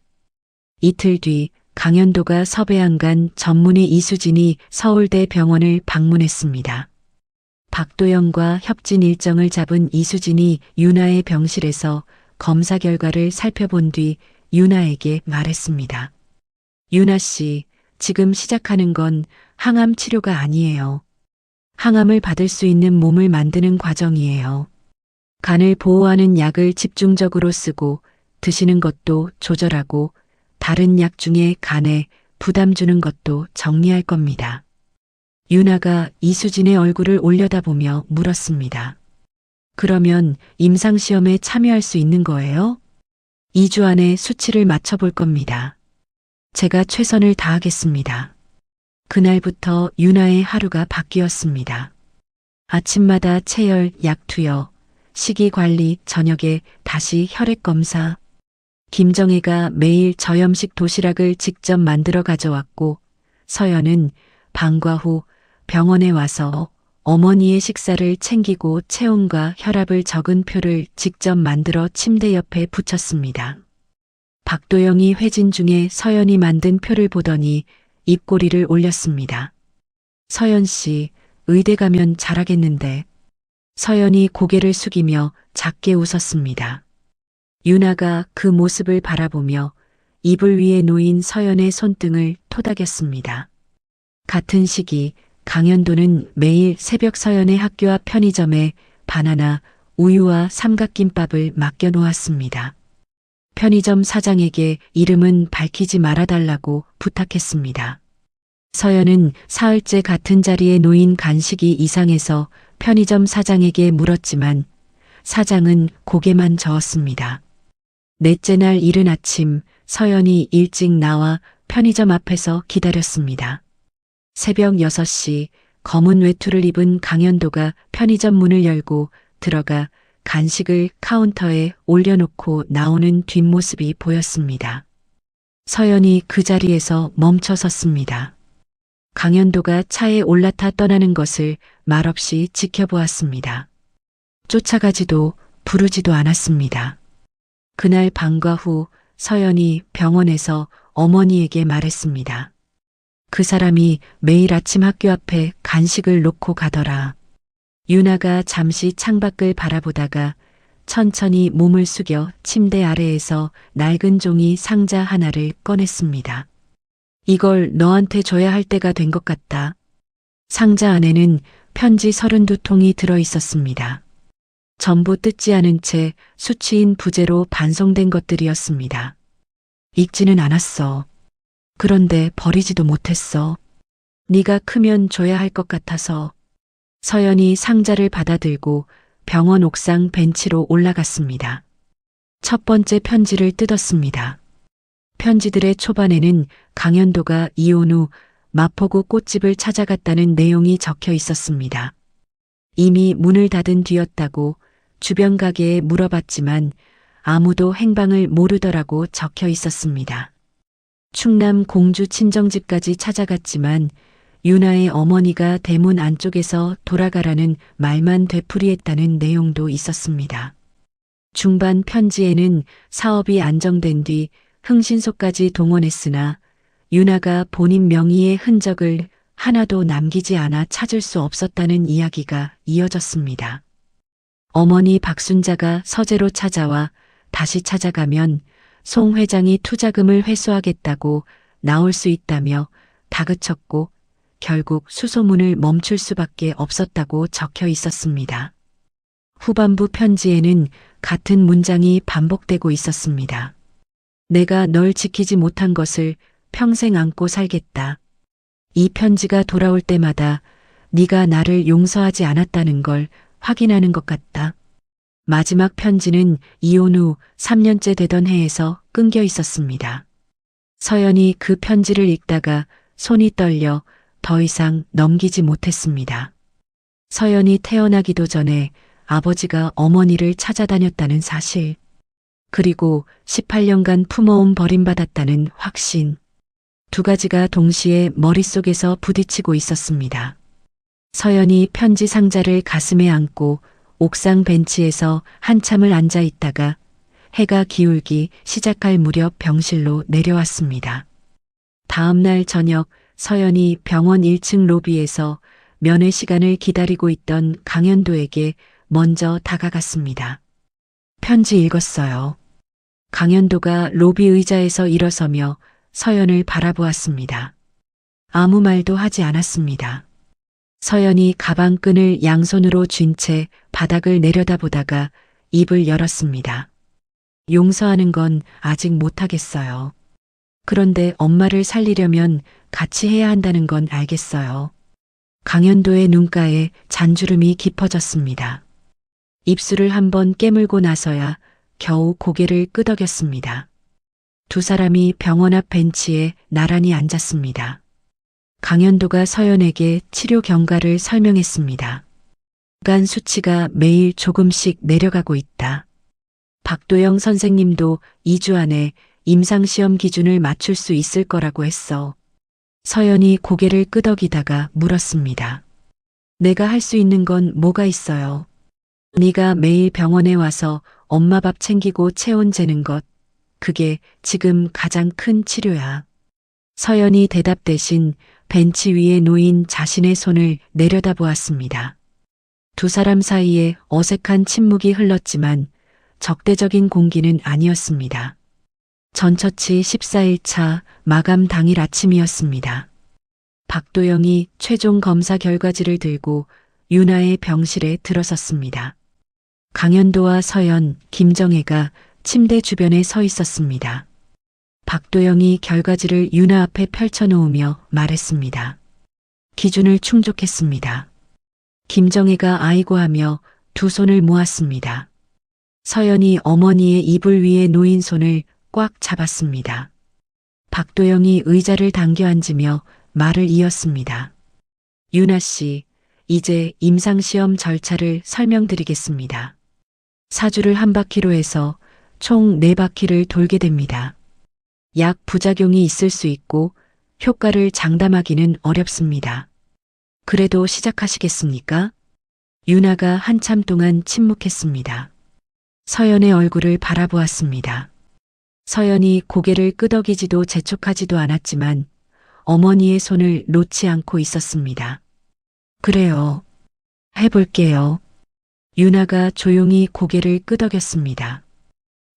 이틀 뒤 강현도가 섭외한 간 전문의 이수진이 서울대 병원을 방문했습니다. 박도영과 협진 일정을 잡은 이수진이 유나의 병실에서 검사 결과를 살펴본 뒤 유나에게 말했습니다. 유나 씨, 지금 시작하는 건 항암 치료가 아니에요. 항암을 받을 수 있는 몸을 만드는 과정이에요. 간을 보호하는 약을 집중적으로 쓰고 드시는 것도 조절하고 다른 약 중에 간에 부담 주는 것도 정리할 겁니다. 유나가 이수진의 얼굴을 올려다보며 물었습니다. 그러면 임상시험에 참여할 수 있는 거예요? 2주 안에 수치를 맞춰볼 겁니다. 제가 최선을 다하겠습니다. 그날부터 유나의 하루가 바뀌었습니다. 아침마다 체열, 약 투여, 식이 관리, 저녁에 다시 혈액 검사. 김정혜가 매일 저염식 도시락을 직접 만들어 가져왔고 서연은 방과 후 병원에 와서 어머니의 식사를 챙기고 체온과 혈압을 적은 표를 직접 만들어 침대 옆에 붙였습니다. 박도영이 회진 중에 서연이 만든 표를 보더니 입꼬리를 올렸습니다. 서연 씨, 의대 가면 잘하겠는데. 서연이 고개를 숙이며 작게 웃었습니다. 유나가 그 모습을 바라보며 이불 위에 놓인 서연의 손등을 토닥였습니다. 같은 시기 강현도는 매일 새벽 서연의 학교 앞 편의점에 바나나, 우유와 삼각김밥을 맡겨 놓았습니다. 편의점 사장에게 이름은 밝히지 말아달라고 부탁했습니다. 서연은 사흘째 같은 자리에 놓인 간식이 이상해서 편의점 사장에게 물었지만 사장은 고개만 저었습니다. 넷째 날 이른 아침 서연이 일찍 나와 편의점 앞에서 기다렸습니다. 새벽 6시 검은 외투를 입은 강현도가 편의점 문을 열고 들어가 간식을 카운터에 올려놓고 나오는 뒷모습이 보였습니다. 서연이 그 자리에서 멈춰 섰습니다. 강현도가 차에 올라타 떠나는 것을 말없이 지켜보았습니다. 쫓아가지도 부르지도 않았습니다. 그날 방과 후 서연이 병원에서 어머니에게 말했습니다. 그 사람이 매일 아침 학교 앞에 간식을 놓고 가더라. 유나가 잠시 창밖을 바라보다가 천천히 몸을 숙여 침대 아래에서 낡은 종이 상자 하나를 꺼냈습니다. 이걸 너한테 줘야 할 때가 된 것 같다. 상자 안에는 편지 32통이 들어 있었습니다. 전부 뜯지 않은 채 수치인 부재로 반송된 것들이었습니다. 읽지는 않았어. 그런데 버리지도 못했어. 네가 크면 줘야 할 것 같아서. 서연이 상자를 받아들고 병원 옥상 벤치로 올라갔습니다. 첫 번째 편지를 뜯었습니다. 편지들의 초반에는 강현도가 이혼 후 마포구 꽃집을 찾아갔다는 내용이 적혀 있었습니다. 이미 문을 닫은 뒤였다고 주변 가게에 물어봤지만 아무도 행방을 모르더라고 적혀 있었습니다. 충남 공주 친정집까지 찾아갔지만 유나의 어머니가 대문 안쪽에서 돌아가라는 말만 되풀이했다는 내용도 있었습니다. 중반 편지에는 사업이 안정된 뒤 흥신소까지 동원했으나 유나가 본인 명의의 흔적을 하나도 남기지 않아 찾을 수 없었다는 이야기가 이어졌습니다. 어머니 박순자가 서재로 찾아와 다시 찾아가면 송 회장이 투자금을 회수하겠다고 나올 수 있다며 다그쳤고 결국 수소문을 멈출 수밖에 없었다고 적혀 있었습니다. 후반부 편지에는 같은 문장이 반복되고 있었습니다. 내가 널 지키지 못한 것을 평생 안고 살겠다. 이 편지가 돌아올 때마다 네가 나를 용서하지 않았다는 걸 확인하는 것 같다. 마지막 편지는 이혼 후 3년째 되던 해에서 끊겨 있었습니다. 서연이 그 편지를 읽다가 손이 떨려 더 이상 넘기지 못했습니다. 서연이 태어나기도 전에 아버지가 어머니를 찾아다녔다는 사실, 그리고 18년간 품어온 버림받았다는 확신, 두 가지가 동시에 머릿속에서 부딪히고 있었습니다. 서연이 편지 상자를 가슴에 안고 옥상 벤치에서 한참을 앉아 있다가 해가 기울기 시작할 무렵 병실로 내려왔습니다. 다음 날 저녁 서연이 병원 1층 로비에서 면회 시간을 기다리고 있던 강현도에게 먼저 다가갔습니다. 편지 읽었어요. 강현도가 로비 의자에서 일어서며 서연을 바라보았습니다. 아무 말도 하지 않았습니다. 서연이 가방끈을 양손으로 쥔 채 바닥을 내려다보다가 입을 열었습니다. 용서하는 건 아직 못하겠어요. 그런데 엄마를 살리려면 같이 해야 한다는 건 알겠어요. 강현도의 눈가에 잔주름이 깊어졌습니다. 입술을 한번 깨물고 나서야 겨우 고개를 끄덕였습니다. 두 사람이 병원 앞 벤치에 나란히 앉았습니다. 강현도가 서연에게 치료 경과를 설명했습니다. 간 수치가 매일 조금씩 내려가고 있다. 박도영 선생님도 2주 안에 임상시험 기준을 맞출 수 있을 거라고 했어. 서연이 고개를 끄덕이다가 물었습니다. 내가 할 수 있는 건 뭐가 있어요? 네가 매일 병원에 와서 엄마 밥 챙기고 체온 재는 것, 그게 지금 가장 큰 치료야. 서연이 대답 대신 벤치 위에 놓인 자신의 손을 내려다보았습니다. 두 사람 사이에 어색한 침묵이 흘렀지만 적대적인 공기는 아니었습니다. 전처치 14일차 마감 당일 아침이었습니다. 박도영이 최종 검사 결과지를 들고 유나의 병실에 들어섰습니다. 강현도와 서연, 김정혜가 침대 주변에 서 있었습니다. 박도영이 결과지를 유나 앞에 펼쳐놓으며 말했습니다. 기준을 충족했습니다. 김정혜가 아이고 하며 두 손을 모았습니다. 서연이 어머니의 이불 위에 놓인 손을 꽉 잡았습니다. 박도영이 의자를 당겨 앉으며 말을 이었습니다. 유나 씨, 이제 임상시험 절차를 설명드리겠습니다. 사주를 한 바퀴로 해서 총 4바퀴를 돌게 됩니다. 약 부작용이 있을 수 있고 효과를 장담하기는 어렵습니다. 그래도 시작하시겠습니까? 유나가 한참 동안 침묵했습니다. 서연의 얼굴을 바라보았습니다. 서연이 고개를 끄덕이지도 재촉하지도 않았지만 어머니의 손을 놓지 않고 있었습니다. 그래요. 해볼게요. 유나가 조용히 고개를 끄덕였습니다.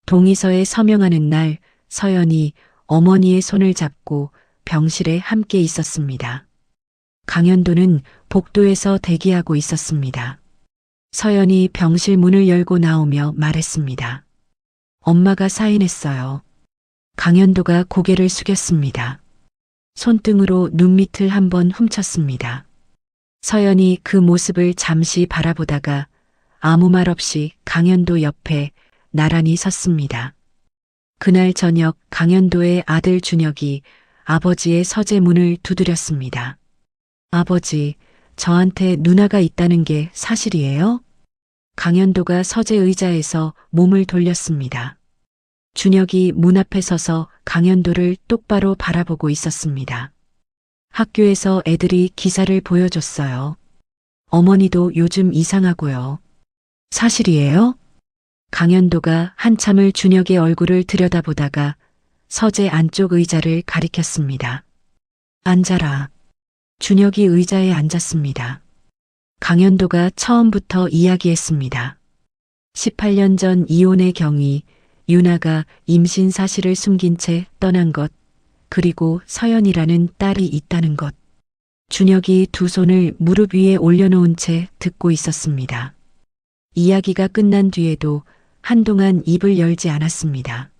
동의서에 서명하는 날 서연이 어머니의 손을 잡고 병실에 함께 있었습니다. 강현도는 복도에서 대기하고 있었습니다. 서연이 병실 문을 열고 나오며 말했습니다. 엄마가 사인했어요. 강현도가 고개를 숙였습니다. 손등으로 눈밑을 한번 훔쳤습니다. 서연이 그 모습을 잠시 바라보다가 아무 말 없이 강현도 옆에 나란히 섰습니다. 그날 저녁 강현도의 아들 준혁이 아버지의 서재 문을 두드렸습니다. 아버지, 저한테 누나가 있다는 게 사실이에요? 강현도가 서재 의자에서 몸을 돌렸습니다. 준혁이 문 앞에 서서 강현도를 똑바로 바라보고 있었습니다. 학교에서 애들이 기사를 보여줬어요. 어머니도 요즘 이상하고요. 사실이에요? 강현도가 한참을 준혁의 얼굴을 들여다보다가 서재 안쪽 의자를 가리켰습니다. 앉아라. 준혁이 의자에 앉았습니다. 강현도가 처음부터 이야기했습니다. 18년 전 이혼의 경위, 유나가 임신 사실을 숨긴 채 떠난 것, 그리고 서연이라는 딸이 있다는 것. 준혁이 두 손을 무릎 위에 올려놓은 채 듣고 있었습니다. 이야기가 끝난 뒤에도 한동안 입을 열지 않았습니다.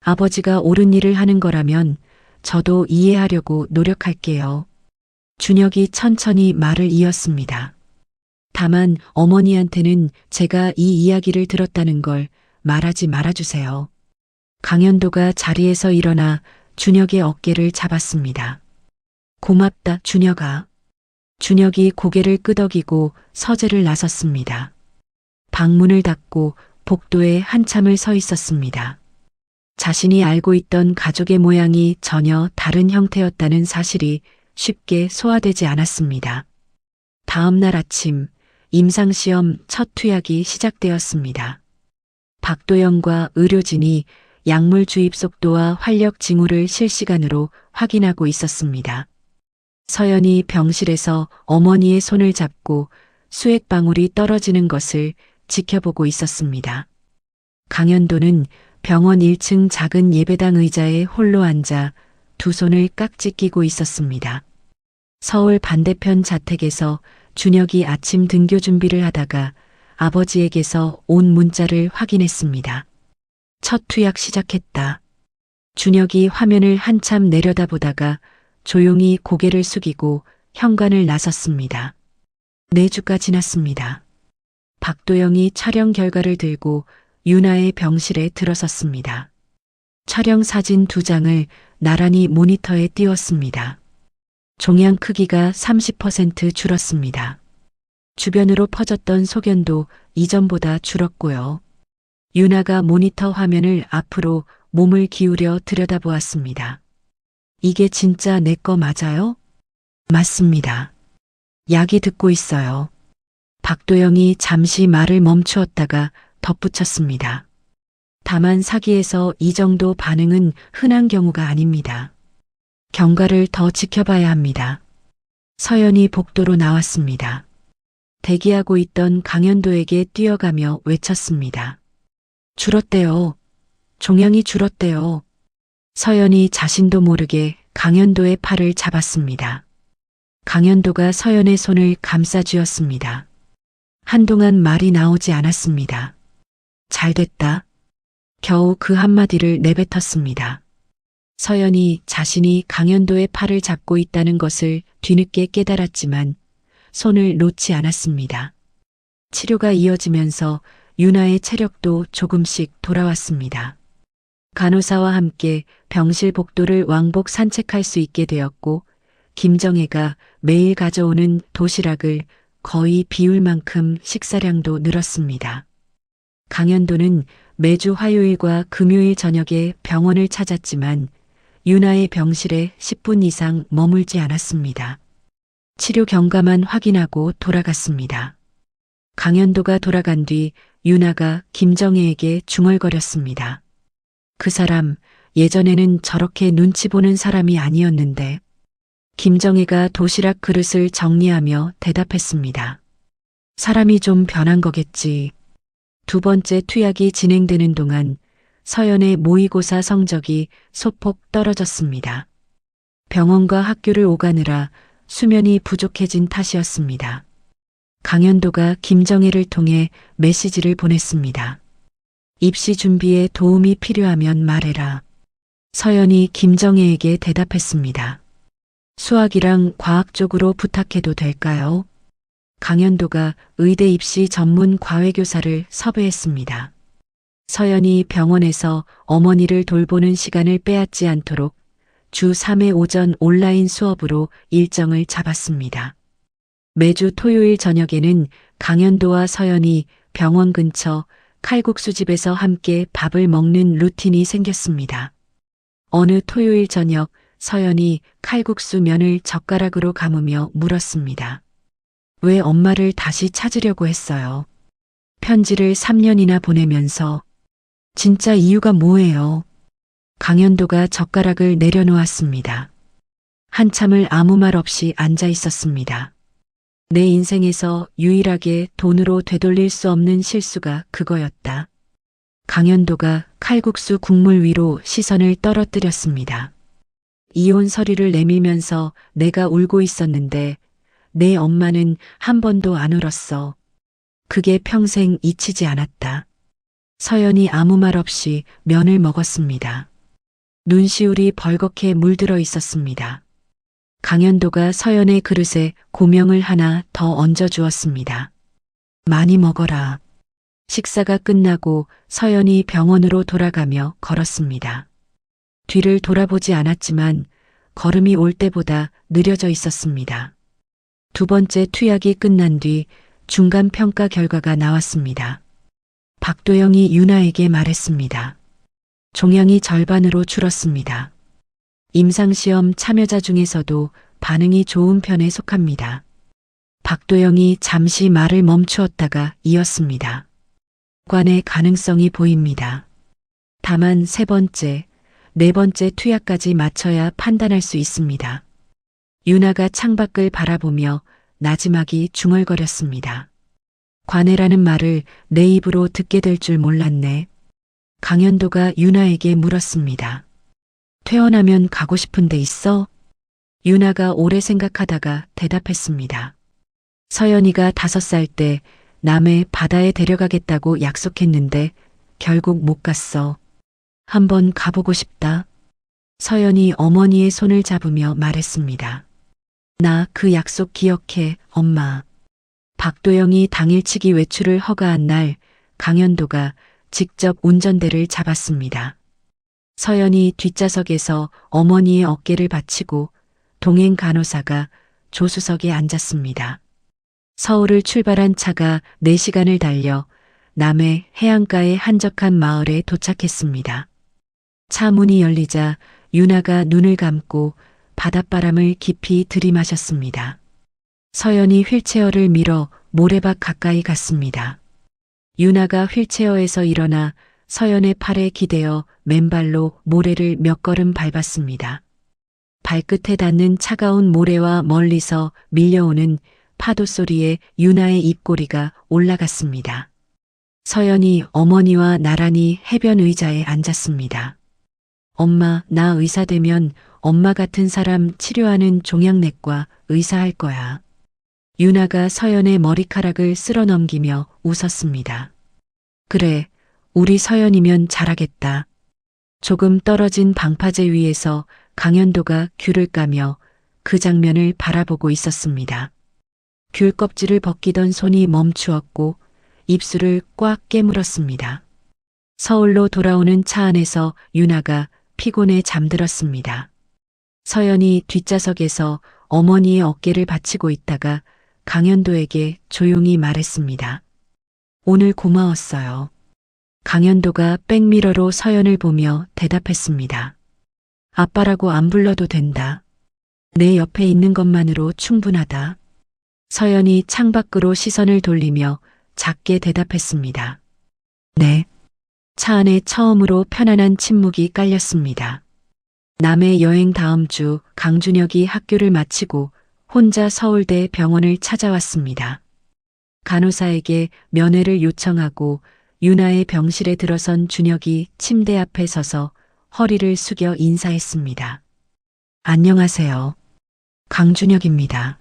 아버지가 옳은 일을 하는 거라면 저도 이해하려고 노력할게요. 준혁이 천천히 말을 이었습니다. 다만 어머니한테는 제가 이 이야기를 들었다는 걸 말하지 말아주세요. 강현도가 자리에서 일어나 준혁의 어깨를 잡았습니다. 고맙다, 준혁아. 준혁이 고개를 끄덕이고 서재를 나섰습니다. 방문을 닫고 복도에 한참을 서 있었습니다. 자신이 알고 있던 가족의 모양이 전혀 다른 형태였다는 사실이 쉽게 소화되지 않았습니다. 다음 날 아침, 임상시험 첫 투약이 시작되었습니다. 박도영과 의료진이 약물 주입 속도와 활력 징후를 실시간으로 확인하고 있었습니다. 서연이 병실에서 어머니의 손을 잡고 수액방울이 떨어지는 것을 지켜보고 있었습니다. 강현도는 병원 1층 작은 예배당 의자에 홀로 앉아 두 손을 깍지 끼고 있었습니다. 서울 반대편 자택에서 준혁이 아침 등교 준비를 하다가 아버지에게서 온 문자를 확인했습니다. 첫 투약 시작했다. 준혁이 화면을 한참 내려다보다가 조용히 고개를 숙이고 현관을 나섰습니다. 4주가 지났습니다. 박도영이 촬영 결과를 들고 유나의 병실에 들어섰습니다. 촬영 사진 2장을 나란히 모니터에 띄웠습니다. 종양 크기가 30% 줄었습니다. 주변으로 퍼졌던 소견도 이전보다 줄었고요. 유나가 모니터 화면을 앞으로 몸을 기울여 들여다보았습니다. 이게 진짜 내 거 맞아요? 맞습니다. 약이 듣고 있어요. 박도영이 잠시 말을 멈추었다가 덧붙였습니다. 다만 사기에서 이 정도 반응은 흔한 경우가 아닙니다. 경과를 더 지켜봐야 합니다. 서연이 복도로 나왔습니다. 대기하고 있던 강현도에게 뛰어가며 외쳤습니다. 줄었대요. 종양이 줄었대요. 서연이 자신도 모르게 강현도의 팔을 잡았습니다. 강현도가 서연의 손을 감싸쥐었습니다. 한동안 말이 나오지 않았습니다. 잘됐다. 겨우 그 한마디를 내뱉었습니다. 서연이 자신이 강현도의 팔을 잡고 있다는 것을 뒤늦게 깨달았지만 손을 놓지 않았습니다. 치료가 이어지면서 유나의 체력도 조금씩 돌아왔습니다. 간호사와 함께 병실 복도를 왕복 산책할 수 있게 되었고 김정혜가 매일 가져오는 도시락을 거의 비울 만큼 식사량도 늘었습니다. 강현도는 매주 화요일과 금요일 저녁에 병원을 찾았지만 유나의 병실에 10분 이상 머물지 않았습니다. 치료 경과만 확인하고 돌아갔습니다. 강현도가 돌아간 뒤 유나가 김정혜에게 중얼거렸습니다. 그 사람 예전에는 저렇게 눈치 보는 사람이 아니었는데. 김정혜가 도시락 그릇을 정리하며 대답했습니다. 사람이 좀 변한 거겠지. 2번째 투약이 진행되는 동안 서연의 모의고사 성적이 소폭 떨어졌습니다. 병원과 학교를 오가느라 수면이 부족해진 탓이었습니다. 강현도가 김정혜를 통해 메시지를 보냈습니다. 입시 준비에 도움이 필요하면 말해라. 서연이 김정혜에게 대답했습니다. 수학이랑 과학 쪽으로 부탁해도 될까요? 강현도가 의대 입시 전문 과외교사를 섭외했습니다. 서연이 병원에서 어머니를 돌보는 시간을 빼앗지 않도록 주 3회 오전 온라인 수업으로 일정을 잡았습니다. 매주 토요일 저녁에는 강현도와 서연이 병원 근처 칼국수집에서 함께 밥을 먹는 루틴이 생겼습니다. 어느 토요일 저녁 서연이 칼국수 면을 젓가락으로 감으며 물었습니다. 왜 엄마를 다시 찾으려고 했어요? 편지를 3년이나 보내면서. 진짜 이유가 뭐예요? 강현도가 젓가락을 내려놓았습니다. 한참을 아무 말 없이 앉아 있었습니다. 내 인생에서 유일하게 돈으로 되돌릴 수 없는 실수가 그거였다. 강현도가 칼국수 국물 위로 시선을 떨어뜨렸습니다. 이혼 서류를 내밀면서 내가 울고 있었는데 내 엄마는 한 번도 안 울었어. 그게 평생 잊히지 않았다. 서연이 아무 말 없이 면을 먹었습니다. 눈시울이 벌겋게 물들어 있었습니다. 강현도가 서연의 그릇에 고명을 하나 더 얹어 주었습니다. 많이 먹어라. 식사가 끝나고 서연이 병원으로 돌아가며 걸었습니다. 뒤를 돌아보지 않았지만 걸음이 올 때보다 느려져 있었습니다. 두 번째 투약이 끝난 뒤 중간 평가 결과가 나왔습니다. 박도영이 유나에게 말했습니다. 종양이 절반으로 줄었습니다. 임상시험 참여자 중에서도 반응이 좋은 편에 속합니다. 박도영이 잠시 말을 멈추었다가 이었습니다. 관의 가능성이 보입니다. 다만 세 번째, 네 번째 투약까지 마쳐야 판단할 수 있습니다. 유나가 창밖을 바라보며 나지막이 중얼거렸습니다. 관해라는 말을 내 입으로 듣게 될 줄 몰랐네. 강현도가 유나에게 물었습니다. 퇴원하면 가고 싶은 데 있어? 유나가 오래 생각하다가 대답했습니다. 서연이가 5살 때 남해 바다에 데려가겠다고 약속했는데 결국 못 갔어. 한번 가보고 싶다. 서연이 어머니의 손을 잡으며 말했습니다. 나 그 약속 기억해, 엄마. 박도영이 당일치기 외출을 허가한 날 강현도가 직접 운전대를 잡았습니다. 서연이 뒷좌석에서 어머니의 어깨를 받치고 동행 간호사가 조수석에 앉았습니다. 서울을 출발한 차가 4시간을 달려 남해 해안가의 한적한 마을에 도착했습니다. 차 문이 열리자 유나가 눈을 감고 바닷바람을 깊이 들이마셨습니다. 서연이 휠체어를 밀어 모래밭 가까이 갔습니다. 유나가 휠체어에서 일어나 서연의 팔에 기대어 맨발로 모래를 몇 걸음 밟았습니다. 발끝에 닿는 차가운 모래와 멀리서 밀려오는 파도 소리에 유나의 입꼬리가 올라갔습니다. 서연이 어머니와 나란히 해변 의자에 앉았습니다. 엄마, 나 의사 되면 엄마 같은 사람 치료하는 종양내과 의사 할 거야. 유나가 서연의 머리카락을 쓸어 넘기며 웃었습니다. 그래, 우리 서연이면 잘하겠다. 조금 떨어진 방파제 위에서 강현도가 귤을 까며 그 장면을 바라보고 있었습니다. 귤 껍질을 벗기던 손이 멈추었고 입술을 꽉 깨물었습니다. 서울로 돌아오는 차 안에서 유나가 피곤해 잠들었습니다. 서연이 뒷좌석에서 어머니의 어깨를 받치고 있다가 강현도에게 조용히 말했습니다. 오늘 고마웠어요. 강현도가 백미러로 서연을 보며 대답했습니다. 아빠라고 안 불러도 된다. 내 옆에 있는 것만으로 충분하다. 서연이 창밖으로 시선을 돌리며 작게 대답했습니다. 네. 차 안에 처음으로 편안한 침묵이 깔렸습니다. 남해 여행 다음 주 강준혁이 학교를 마치고 혼자 서울대 병원을 찾아왔습니다. 간호사에게 면회를 요청하고 유나의 병실에 들어선 준혁이 침대 앞에 서서 허리를 숙여 인사했습니다. 안녕하세요. 강준혁입니다.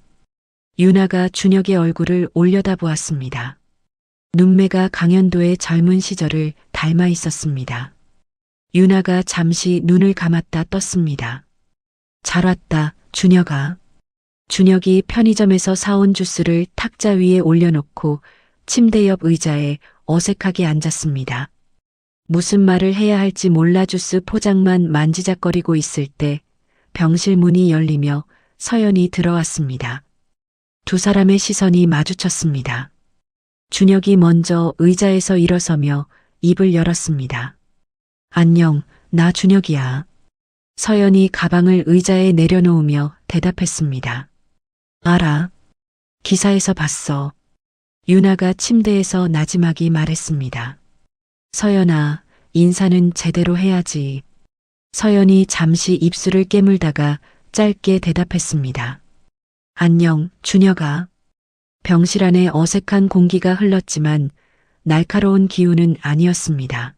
유나가 준혁의 얼굴을 올려다보았습니다. 눈매가 강현도의 젊은 시절을 닮아 있었습니다. 유나가 잠시 눈을 감았다 떴습니다. 잘 왔다, 준혁아. 준혁이 편의점에서 사온 주스를 탁자 위에 올려놓고 침대 옆 의자에 어색하게 앉았습니다. 무슨 말을 해야 할지 몰라 주스 포장만 만지작거리고 있을 때 병실 문이 열리며 서연이 들어왔습니다. 두 사람의 시선이 마주쳤습니다. 준혁이 먼저 의자에서 일어서며 입을 열었습니다. 안녕, 나 준혁이야. 서연이 가방을 의자에 내려놓으며 대답했습니다. 알아. 기사에서 봤어. 유나가 침대에서 나지막이 말했습니다. 서연아, 인사는 제대로 해야지. 서연이 잠시 입술을 깨물다가 짧게 대답했습니다. 안녕, 준혁아. 병실 안에 어색한 공기가 흘렀지만 날카로운 기운은 아니었습니다.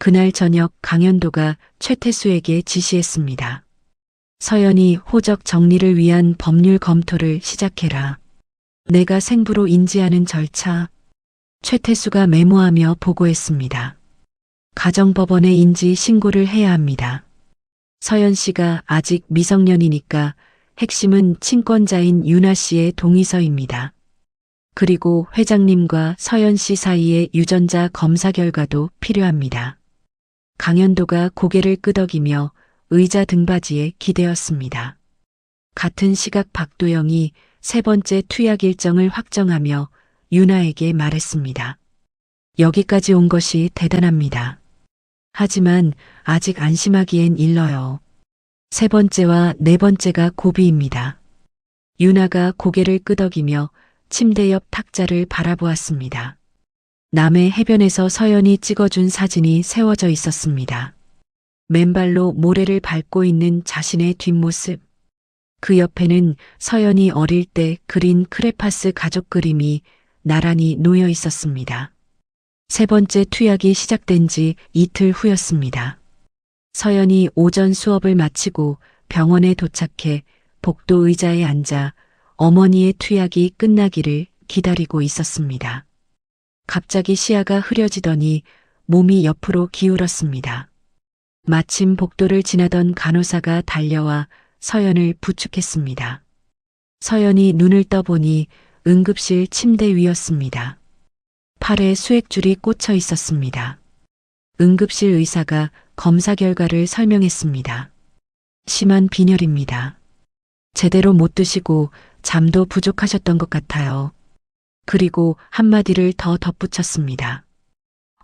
그날 저녁 강현도가 최태수에게 지시했습니다. 서연이 호적 정리를 위한 법률 검토를 시작해라. 내가 생부로 인지하는 절차. 최태수가 메모하며 보고했습니다. 가정법원에 인지 신고를 해야 합니다. 서연 씨가 아직 미성년이니까 핵심은 친권자인 유나 씨의 동의서입니다. 그리고 회장님과 서연 씨 사이의 유전자 검사 결과도 필요합니다. 강현도가 고개를 끄덕이며 의자 등받이에 기대었습니다. 같은 시각 박도영이 세 번째 투약 일정을 확정하며 유나에게 말했습니다. 여기까지 온 것이 대단합니다. 하지만 아직 안심하기엔 일러요. 세 번째와 네 번째가 고비입니다. 유나가 고개를 끄덕이며 침대 옆 탁자를 바라보았습니다. 남해 해변에서 서연이 찍어준 사진이 세워져 있었습니다. 맨발로 모래를 밟고 있는 자신의 뒷모습. 그 옆에는 서연이 어릴 때 그린 크레파스 가족 그림이 나란히 놓여 있었습니다. 세 번째 투약이 시작된 지 이틀 후였습니다. 서연이 오전 수업을 마치고 병원에 도착해 복도 의자에 앉아 어머니의 투약이 끝나기를 기다리고 있었습니다. 갑자기 시야가 흐려지더니 몸이 옆으로 기울었습니다. 마침 복도를 지나던 간호사가 달려와 서연을 부축했습니다. 서연이 눈을 떠보니 응급실 침대 위였습니다. 팔에 수액줄이 꽂혀 있었습니다. 응급실 의사가 검사 결과를 설명했습니다. 심한 빈혈입니다. 제대로 못 드시고 잠도 부족하셨던 것 같아요. 그리고 한마디를 더 덧붙였습니다.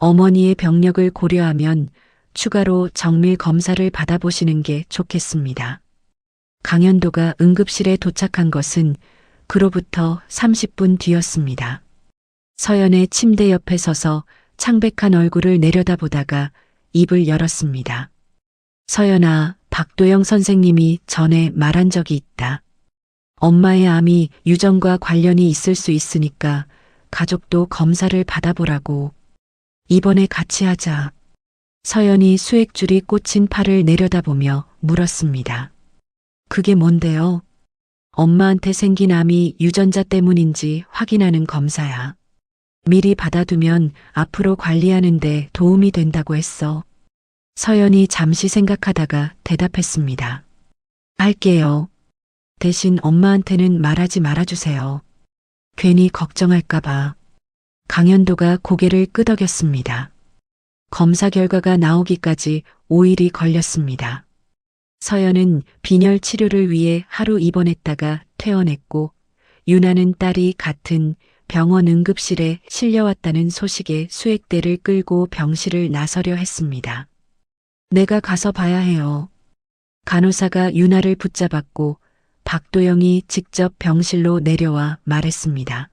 어머니의 병력을 고려하면 추가로 정밀 검사를 받아보시는 게 좋겠습니다. 강현도가 응급실에 도착한 것은 그로부터 30분 뒤였습니다. 서연의 침대 옆에 서서 창백한 얼굴을 내려다보다가 입을 열었습니다. 서연아, 박도영 선생님이 전에 말한 적이 있다. 엄마의 암이 유전과 관련이 있을 수 있으니까 가족도 검사를 받아보라고. 이번에 같이 하자. 서연이 수액줄이 꽂힌 팔을 내려다보며 물었습니다. 그게 뭔데요? 엄마한테 생긴 암이 유전자 때문인지 확인하는 검사야. 미리 받아두면 앞으로 관리하는데 도움이 된다고 했어. 서연이 잠시 생각하다가 대답했습니다. 할게요. 대신 엄마한테는 말하지 말아주세요. 괜히 걱정할까봐. 강현도가 고개를 끄덕였습니다. 검사 결과가 나오기까지 5일이 걸렸습니다. 서연은 빈혈 치료를 위해 하루 입원했다가 퇴원했고 유나는 딸이 같은 병원 응급실에 실려왔다는 소식에 수액대를 끌고 병실을 나서려 했습니다. 내가 가서 봐야 해요. 간호사가 유나를 붙잡았고 박도영이 직접 병실로 내려와 말했습니다.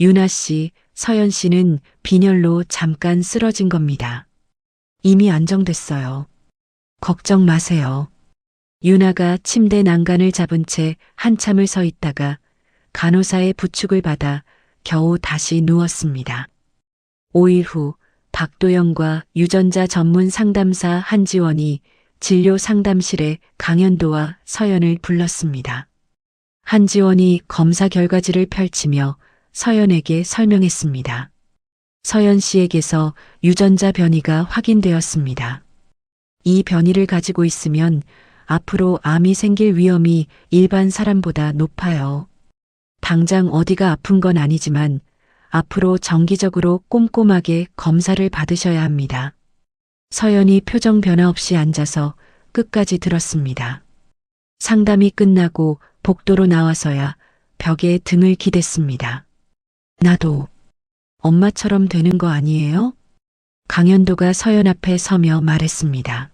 유나 씨, 서연 씨는 빈혈로 잠깐 쓰러진 겁니다. 이미 안정됐어요. 걱정 마세요. 유나가 침대 난간을 잡은 채 한참을 서 있다가 간호사의 부축을 받아 겨우 다시 누웠습니다. 5일 후 박도영과 유전자 전문 상담사 한지원이 진료 상담실에 강현도와 서연을 불렀습니다. 한지원이 검사 결과지를 펼치며 서연에게 설명했습니다. 서연 씨에게서 유전자 변이가 확인되었습니다. 이 변이를 가지고 있으면 앞으로 암이 생길 위험이 일반 사람보다 높아요. 당장 어디가 아픈 건 아니지만 앞으로 정기적으로 꼼꼼하게 검사를 받으셔야 합니다. 서연이 표정 변화 없이 앉아서 끝까지 들었습니다. 상담이 끝나고 복도로 나와서야 벽에 등을 기댔습니다. 나도 엄마처럼 되는 거 아니에요? 강현도가 서연 앞에 서며 말했습니다.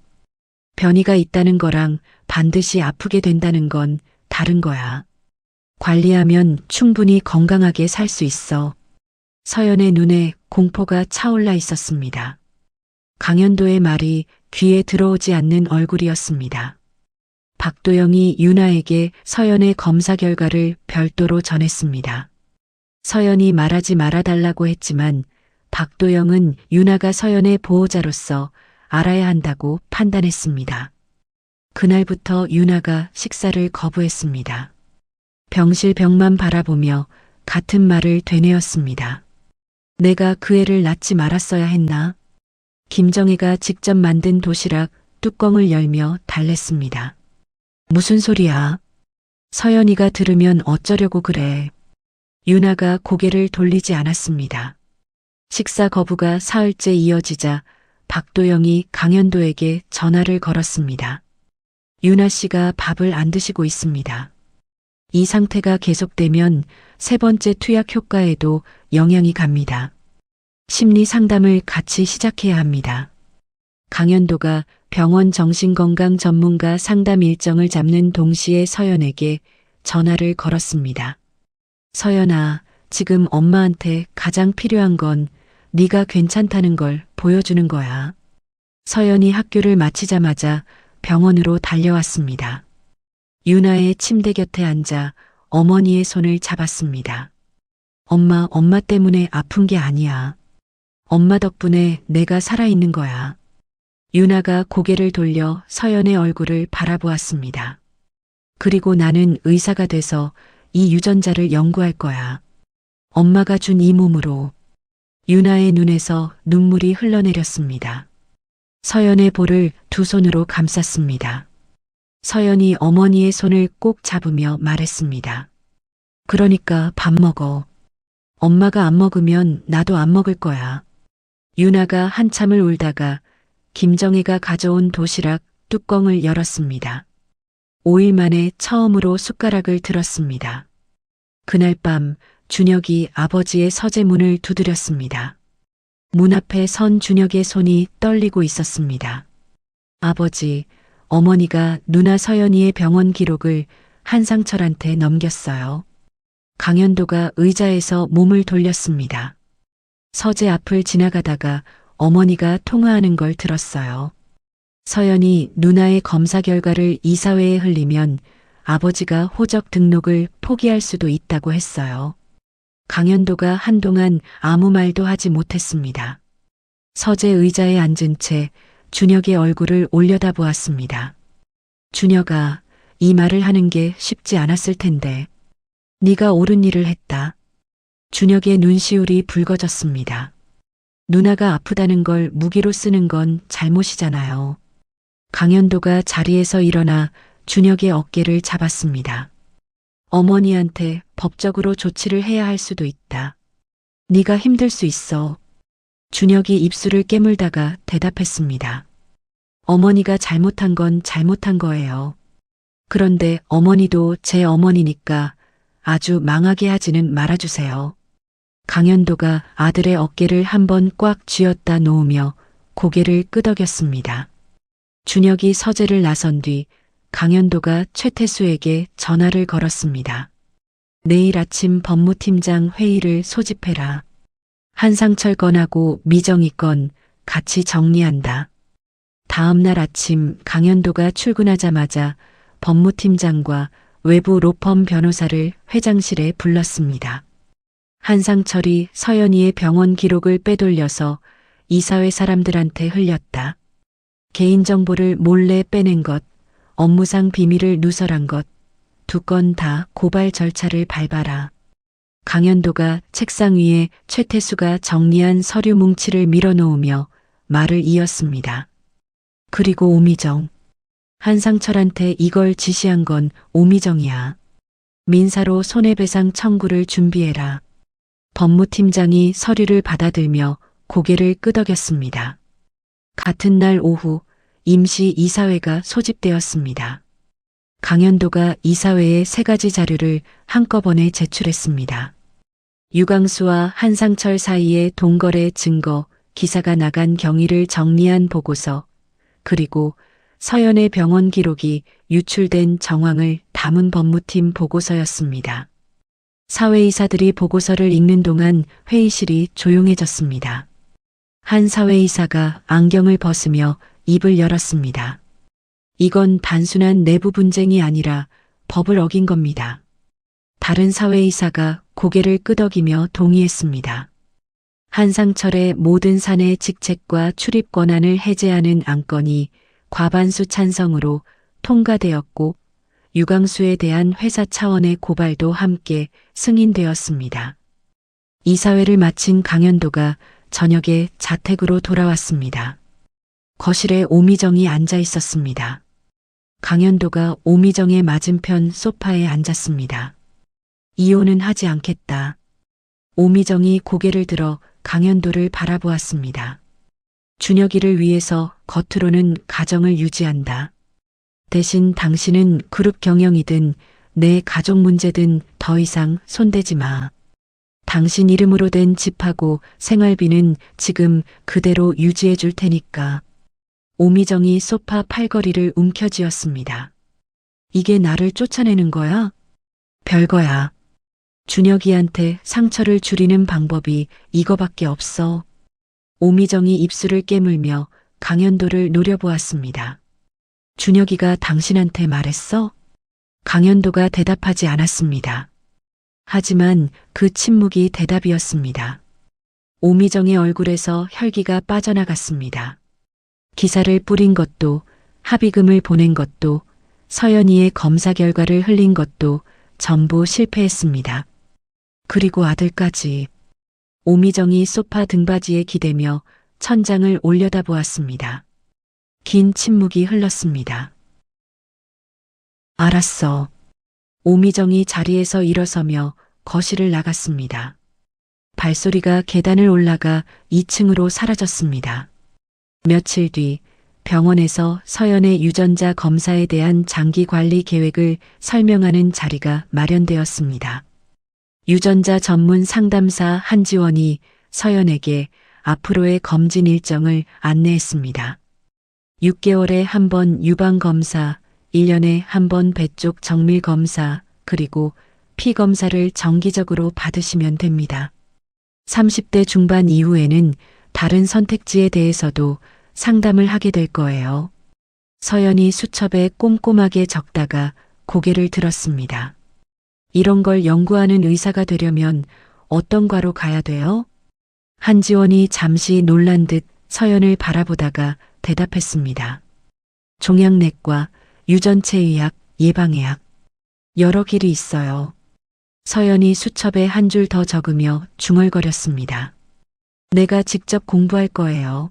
변이가 있다는 거랑 반드시 아프게 된다는 건 다른 거야. 관리하면 충분히 건강하게 살 수 있어. 서연의 눈에 공포가 차올라 있었습니다. 강현도의 말이 귀에 들어오지 않는 얼굴이었습니다. 박도영이 유나에게 서연의 검사 결과를 별도로 전했습니다. 서연이 말하지 말아달라고 했지만 박도영은 유나가 서연의 보호자로서 알아야 한다고 판단했습니다. 그날부터 유나가 식사를 거부했습니다. 병실 벽만 바라보며 같은 말을 되뇌었습니다. 내가 그 애를 낳지 말았어야 했나? 김정희가 직접 만든 도시락 뚜껑을 열며 달랬습니다. 무슨 소리야? 서연이가 들으면 어쩌려고 그래. 유나가 고개를 돌리지 않았습니다. 식사 거부가 사흘째 이어지자 박도영이 강현도에게 전화를 걸었습니다. 유나 씨가 밥을 안 드시고 있습니다. 이 상태가 계속되면 세 번째 투약 효과에도 영향이 갑니다. 심리 상담을 같이 시작해야 합니다. 강현도가 병원 정신건강 전문가 상담 일정을 잡는 동시에 서연에게 전화를 걸었습니다. 서연아, 지금 엄마한테 가장 필요한 건 네가 괜찮다는 걸 보여주는 거야. 서연이 학교를 마치자마자 병원으로 달려왔습니다. 유나의 침대 곁에 앉아 어머니의 손을 잡았습니다. 엄마 때문에 아픈 게 아니야. 엄마 덕분에 내가 살아있는 거야. 유나가 고개를 돌려 서연의 얼굴을 바라보았습니다. 그리고 나는 의사가 돼서 이 유전자를 연구할 거야. 엄마가 준 이 몸으로. 유나의 눈에서 눈물이 흘러내렸습니다. 서연의 볼을 두 손으로 감쌌습니다. 서연이 어머니의 손을 꼭 잡으며 말했습니다. 그러니까 밥 먹어. 엄마가 안 먹으면 나도 안 먹을 거야. 유나가 한참을 울다가 김정희가 가져온 도시락 뚜껑을 열었습니다. 5일 만에 처음으로 숟가락을 들었습니다. 그날 밤 준혁이 아버지의 서재문을 두드렸습니다. 문 앞에 선 준혁의 손이 떨리고 있었습니다. 아버지, 어머니가 누나 서연이의 병원 기록을 한상철한테 넘겼어요. 강현도가 의자에서 몸을 돌렸습니다. 서재 앞을 지나가다가 어머니가 통화하는 걸 들었어요. 서연이 누나의 검사 결과를 이사회에 흘리면 아버지가 호적 등록을 포기할 수도 있다고 했어요. 강현도가 한동안 아무 말도 하지 못했습니다. 서재 의자에 앉은 채 준혁의 얼굴을 올려다보았습니다. 준혁아, 이 말을 하는 게 쉽지 않았을 텐데. 네가 옳은 일을 했다. 준혁의 눈시울이 붉어졌습니다. 누나가 아프다는 걸 무기로 쓰는 건 잘못이잖아요. 강현도가 자리에서 일어나 준혁의 어깨를 잡았습니다. 어머니한테 법적으로 조치를 해야 할 수도 있다. 네가 힘들 수 있어. 준혁이 입술을 깨물다가 대답했습니다. 어머니가 잘못한 건 잘못한 거예요. 그런데 어머니도 제 어머니니까 아주 망하게 하지는 말아주세요. 강현도가 아들의 어깨를 한번 꽉 쥐었다 놓으며 고개를 끄덕였습니다. 준혁이 서재를 나선 뒤 강현도가 최태수에게 전화를 걸었습니다. 내일 아침 법무팀장 회의를 소집해라. 한상철 건하고 미정희 건 같이 정리한다. 다음 날 아침 강현도가 출근하자마자 법무팀장과 외부 로펌 변호사를 회장실에 불렀습니다. 한상철이 서연이의 병원 기록을 빼돌려서 이사회 사람들한테 흘렸다. 개인정보를 몰래 빼낸 것, 업무상 비밀을 누설한 것, 두 건 다 고발 절차를 밟아라. 강현도가 책상 위에 최태수가 정리한 서류 뭉치를 밀어놓으며 말을 이었습니다. 그리고 오미정. 한상철한테 이걸 지시한 건 오미정이야. 민사로 손해배상 청구를 준비해라. 법무팀장이 서류를 받아들며 고개를 끄덕였습니다. 같은 날 오후 임시 이사회가 소집되었습니다. 강현도가 이사회에 3가지 자료를 한꺼번에 제출했습니다. 유광수와 한상철 사이의 동거래 증거, 기사가 나간 경위를 정리한 보고서, 그리고 서연의 병원 기록이 유출된 정황을 담은 법무팀 보고서였습니다. 사회이사들이 보고서를 읽는 동안 회의실이 조용해졌습니다. 한 사회이사가 안경을 벗으며 입을 열었습니다. 이건 단순한 내부 분쟁이 아니라 법을 어긴 겁니다. 다른 사회이사가 고개를 끄덕이며 동의했습니다. 한상철의 모든 사내 직책과 출입 권한을 해제하는 안건이 과반수 찬성으로 통과되었고, 유광수에 대한 회사 차원의 고발도 함께 승인되었습니다. 이사회를 마친 강현도가 저녁에 자택으로 돌아왔습니다. 거실에 오미정이 앉아 있었습니다. 강현도가 오미정의 맞은편 소파에 앉았습니다. 이혼은 하지 않겠다. 오미정이 고개를 들어 강현도를 바라보았습니다. 준혁이를 위해서 겉으로는 가정을 유지한다. 대신 당신은 그룹 경영이든 내 가족 문제든 더 이상 손대지 마. 당신 이름으로 된 집하고 생활비는 지금 그대로 유지해 줄 테니까. 오미정이 소파 팔걸이를 움켜쥐었습니다. 이게 나를 쫓아내는 거야? 별거야. 준혁이한테 상처를 줄이는 방법이 이거밖에 없어. 오미정이 입술을 깨물며 강현도를 노려보았습니다. 준혁이가 당신한테 말했어? 강현도가 대답하지 않았습니다. 하지만 그 침묵이 대답이었습니다. 오미정의 얼굴에서 혈기가 빠져나갔습니다. 기사를 뿌린 것도, 합의금을 보낸 것도, 서연이의 검사 결과를 흘린 것도 전부 실패했습니다. 그리고 아들까지. 오미정이 소파 등받이에 기대며 천장을 올려다보았습니다. 긴 침묵이 흘렀습니다. 알았어. 오미정이 자리에서 일어서며 거실을 나갔습니다. 발소리가 계단을 올라가 2층으로 사라졌습니다. 며칠 뒤 병원에서 서연의 유전자 검사에 대한 장기 관리 계획을 설명하는 자리가 마련되었습니다. 유전자 전문 상담사 한지원이 서연에게 앞으로의 검진 일정을 안내했습니다. 6개월에 한 번 유방검사, 1년에 한 번 배 쪽 정밀검사, 그리고 피검사를 정기적으로 받으시면 됩니다. 30대 중반 이후에는 다른 선택지에 대해서도 상담을 하게 될 거예요. 서연이 수첩에 꼼꼼하게 적다가 고개를 들었습니다. 이런 걸 연구하는 의사가 되려면 어떤 과로 가야 돼요? 한지원이 잠시 놀란 듯 서연을 바라보다가 대답했습니다. 종양내과, 유전체의학, 예방의학. 여러 길이 있어요. 서연이 수첩에 한 줄 더 적으며 중얼거렸습니다. 내가 직접 공부할 거예요.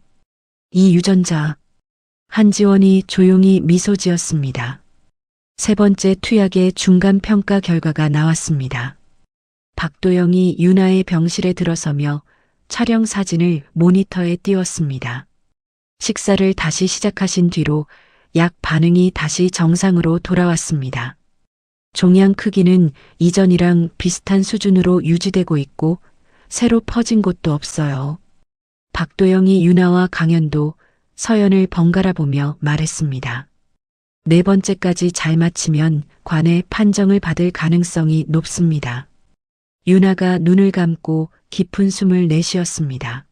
이 유전자. 한지원이 조용히 미소 지었습니다. 3번째 투약의 중간 평가 결과가 나왔습니다. 박도영이 유나의 병실에 들어서며 촬영 사진을 모니터에 띄웠습니다. 식사를 다시 시작하신 뒤로 약 반응이 다시 정상으로 돌아왔습니다. 종양 크기는 이전이랑 비슷한 수준으로 유지되고 있고 새로 퍼진 곳도 없어요. 박도영이 유나와 강현도, 서연을 번갈아 보며 말했습니다. 4번째까지 잘 맞히면 관의 판정을 받을 가능성이 높습니다. 유나가 눈을 감고 깊은 숨을 내쉬었습니다.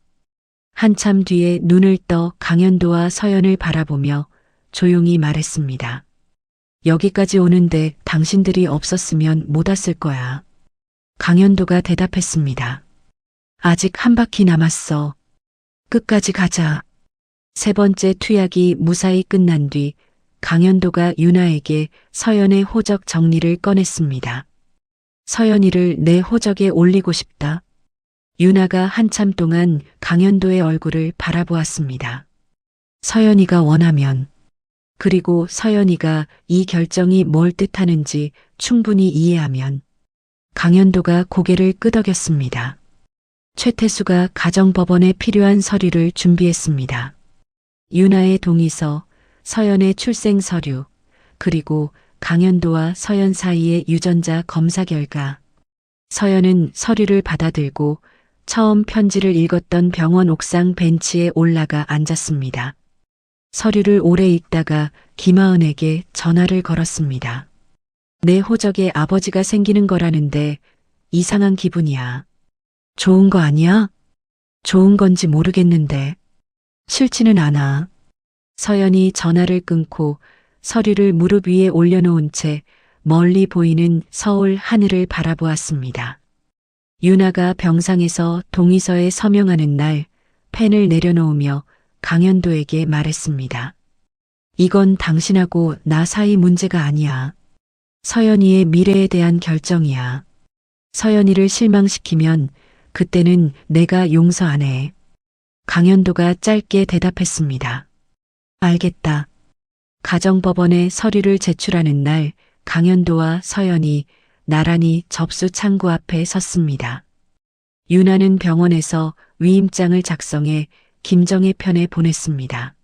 한참 뒤에 눈을 떠 강현도와 서연을 바라보며 조용히 말했습니다. 여기까지 오는데 당신들이 없었으면 못 왔을 거야. 강현도가 대답했습니다. 아직 한 바퀴 남았어. 끝까지 가자. 3번째 투약이 무사히 끝난 뒤 강현도가 유나에게 서연의 호적 정리를 꺼냈습니다. 서연이를 내 호적에 올리고 싶다. 유나가 한참 동안 강현도의 얼굴을 바라보았습니다. 서연이가 원하면 그리고 서연이가 이 결정이 뭘 뜻하는지 충분히 이해하면 강현도가 고개를 끄덕였습니다. 최태수가 가정법원에 필요한 서류를 준비했습니다. 유나의 동의서, 서연의 출생 서류, 그리고 강현도와 서연 사이의 유전자 검사 결과. 서연은 서류를 받아들고 처음 편지를 읽었던 병원 옥상 벤치에 올라가 앉았습니다. 서류를 오래 읽다가 김하은에게 전화를 걸었습니다. 내 호적에 아버지가 생기는 거라는데 이상한 기분이야. 좋은 거 아니야? 좋은 건지 모르겠는데. 싫지는 않아. 서연이 전화를 끊고 서류를 무릎 위에 올려놓은 채 멀리 보이는 서울 하늘을 바라보았습니다. 유나가 병상에서 동의서에 서명하는 날 펜을 내려놓으며 강현도에게 말했습니다. 이건 당신하고 나 사이 문제가 아니야. 서연이의 미래에 대한 결정이야. 서연이를 실망시키면 그때는 내가 용서 안 해. 강현도가 짧게 대답했습니다. 알겠다. 가정법원에 서류를 제출하는 날 강현도와 서연이 나란히 접수 창구 앞에 섰습니다. 유나는 병원에서 위임장을 작성해 김정혜 편에 보냈습니다.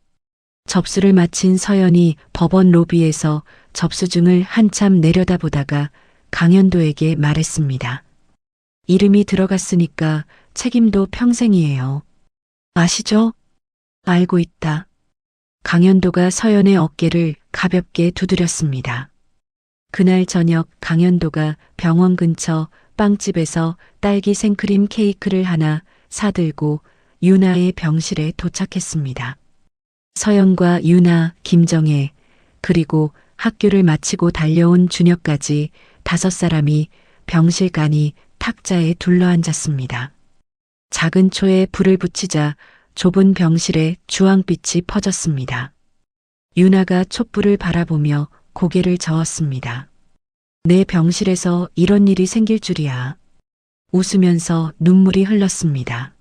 접수를 마친 서연이 법원 로비에서 접수증을 한참 내려다보다가 강현도에게 말했습니다. 이름이 들어갔으니까 책임도 평생이에요. 아시죠? 알고 있다. 강현도가 서연의 어깨를 가볍게 두드렸습니다. 그날 저녁 강현도가 병원 근처 빵집에서 딸기 생크림 케이크를 하나 사들고 유나의 병실에 도착했습니다. 서연과 유나, 김정혜, 그리고 학교를 마치고 달려온 준혁까지 5사람이 병실간이 탁자에 둘러앉았습니다. 작은 초에 불을 붙이자 좁은 병실에 주황빛이 퍼졌습니다. 유나가 촛불을 바라보며 고개를 저었습니다. 내 병실에서 이런 일이 생길 줄이야. 웃으면서 눈물이 흘렀습니다.